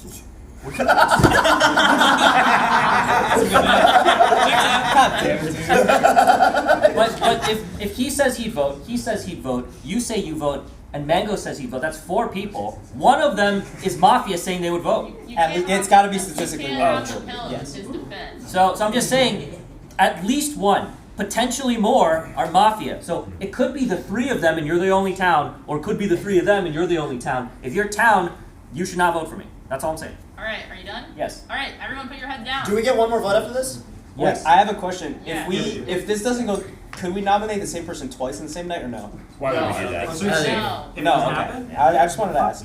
But if he says he'd vote, he says he'd vote, you say you vote, and Mango says he'd vote, that's 4 people. One of them is Mafia saying they would vote. It's got to be statistically You can't low. have the pill, Yes. it's his defense. So I'm just saying, at least 1, potentially more, are Mafia. So it could be the 3 of them and you're the only town, or it could be the 3 of them and you're the only town. If you're town, you should not vote for me. That's all I'm saying. Alright, are you done? Yes. Alright, everyone put your head down. Do we get one more vote after this? Yes. I have a question. Yeah. If this doesn't go, could we nominate the same person twice in the same night or no? Why would we do that? No. No. Okay. I just wanted to ask.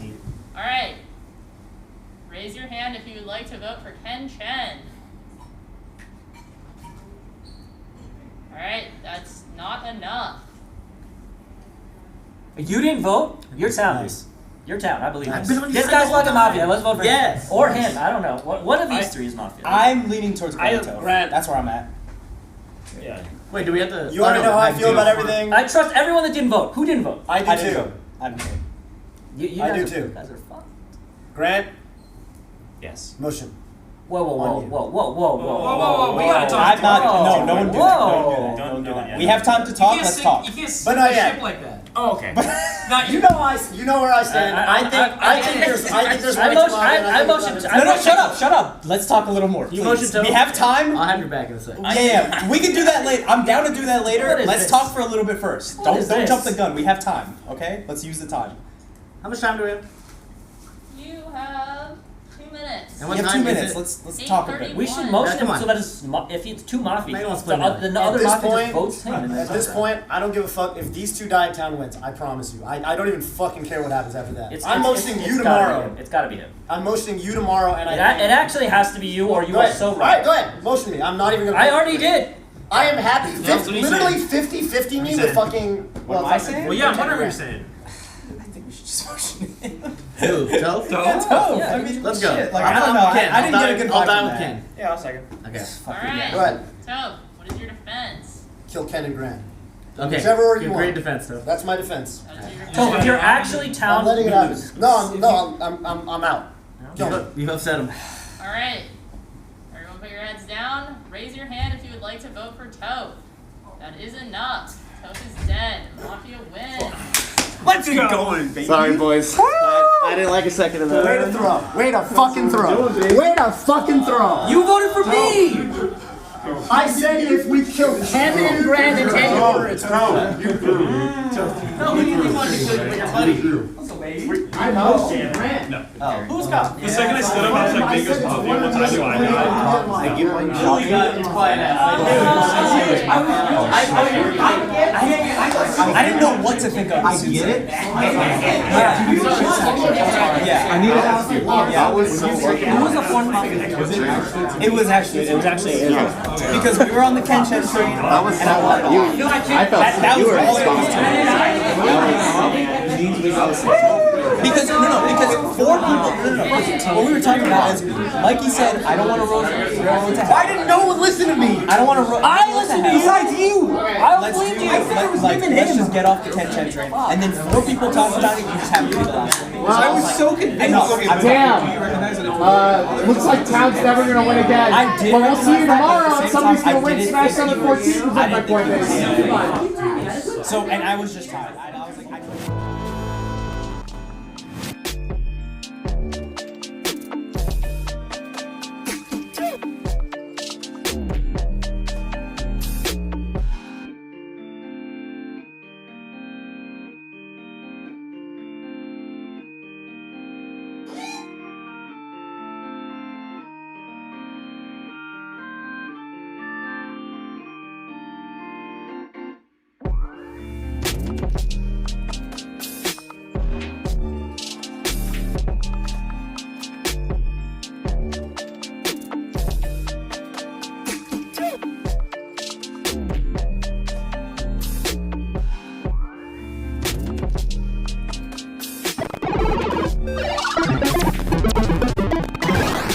Alright. Raise your hand if you would like to vote for Ken Chen. Alright, that's not enough. You didn't vote? You're town. Your town, I believe. I've been on This your guy's side the whole fucking Mafia. time. Let's vote for Yes. him. Or him. I don't know. One of these 3 is Mafia. I'm leaning towards Grant. Grant. That's where I'm at. Yeah. Wait, do we have to? You already know how I feel about everything. I trust everyone that didn't vote. Who didn't vote? I do too. I do. You I guys do are, too. You guys are fucked. Grant, Yes. motion. Whoa, whoa, whoa, On you. whoa, whoa, whoa, whoa, whoa, we gotta talk. I'm not. Whoa. No one do that. Whoa. Don't do that. Yeah. We have time to talk. You can't Let's sink, talk. You can't But sink not the yet. ship like that. Oh, okay. Not You know where I stand. I think there's way too long, and I think No, shut up. Let's talk a little more. You please. motion to- We have time. I'll have your back in a second. Yeah, we can do that later. I'm down to do that later. What is Let's this? talk for a little bit first. What Don't is jump this? the gun. We have time. Okay, let's use the time. How much time do we have? You have 2 minutes. And We what have time 2 is minutes. it? Let's talk a bit. We should 8:31. motion Come him on. so that it's, if it's two Mafia, Maybe we'll the, split the it. other At this Mafia point- just votes him. and At then this point, I don't give a fuck if these two die. Town wins. I promise you. I don't even fucking care what happens after that. I'm motioning you gotta be tomorrow. him. It's gotta be him. I'm motioning you tomorrow, and It, I. it actually has to be you, or you Go are ahead. so All right. right, go ahead. Motion me. I'm not even gonna. I already did. I am happy. That's what he Literally said. 50-50 me He with said- fucking. What am I saying? Well, yeah, I'm wondering what you're saying. I think we should just motion it. Who? Toph? Yeah, Toph. Yeah, I mean, let's go. shit, like, I'm I don't know. on Ken. I didn't get a good I'll vibe die from with that. Ken. Yeah, I'll second. Okay. Alright. Go ahead. Toph, what is your defense? Kill Ken and Grant. Okay. Whichever order you Good, want. great defense, Toph. That's my defense. That is your So if you're actually I'm town, letting you it happen. lose. I'm out. Kill me. You've upset him. Alright. Everyone put your heads down. Raise your hand if you would like to vote for Toph. That is enough. Toph is dead. Mafia wins. Let's get going, baby. Sorry, boys. I didn't like a second of that. Way to throw. Way to fucking throw. Way to fucking throw. You voted for me. I said if we kill Ken and Grant and take over, it's No, we didn't want to kill you with your buddy. I know. Grant. Who's got? The second I stood up, I was like, biggest Mafia. What time do I die? I give one shot. It's quiet. I didn't know what to think of. I get it. Yeah. I need to ask you. That was so Who was the fourth Mafia? It was actually because we were on the Ken Chen train. That was so hard. I felt That you was were all it was responsible. because four people. No. What we were talking about is Mikey said, "I don't want to roll to hell." Why didn't no one listen to me? I don't want to roll. I listened to you. Besides you. I Let's believe do you. let's just get off the Ken Chen train, and then four people talk about it. You just have to be the last one. I was so convinced. Damn. Looks like Town's never gonna win again. I did. But we'll see you tomorrow, At the and same somebody's time, gonna I win did it Smash think Summit you were- 14 with I my didn't point think base. So, and I was just tired. I was like,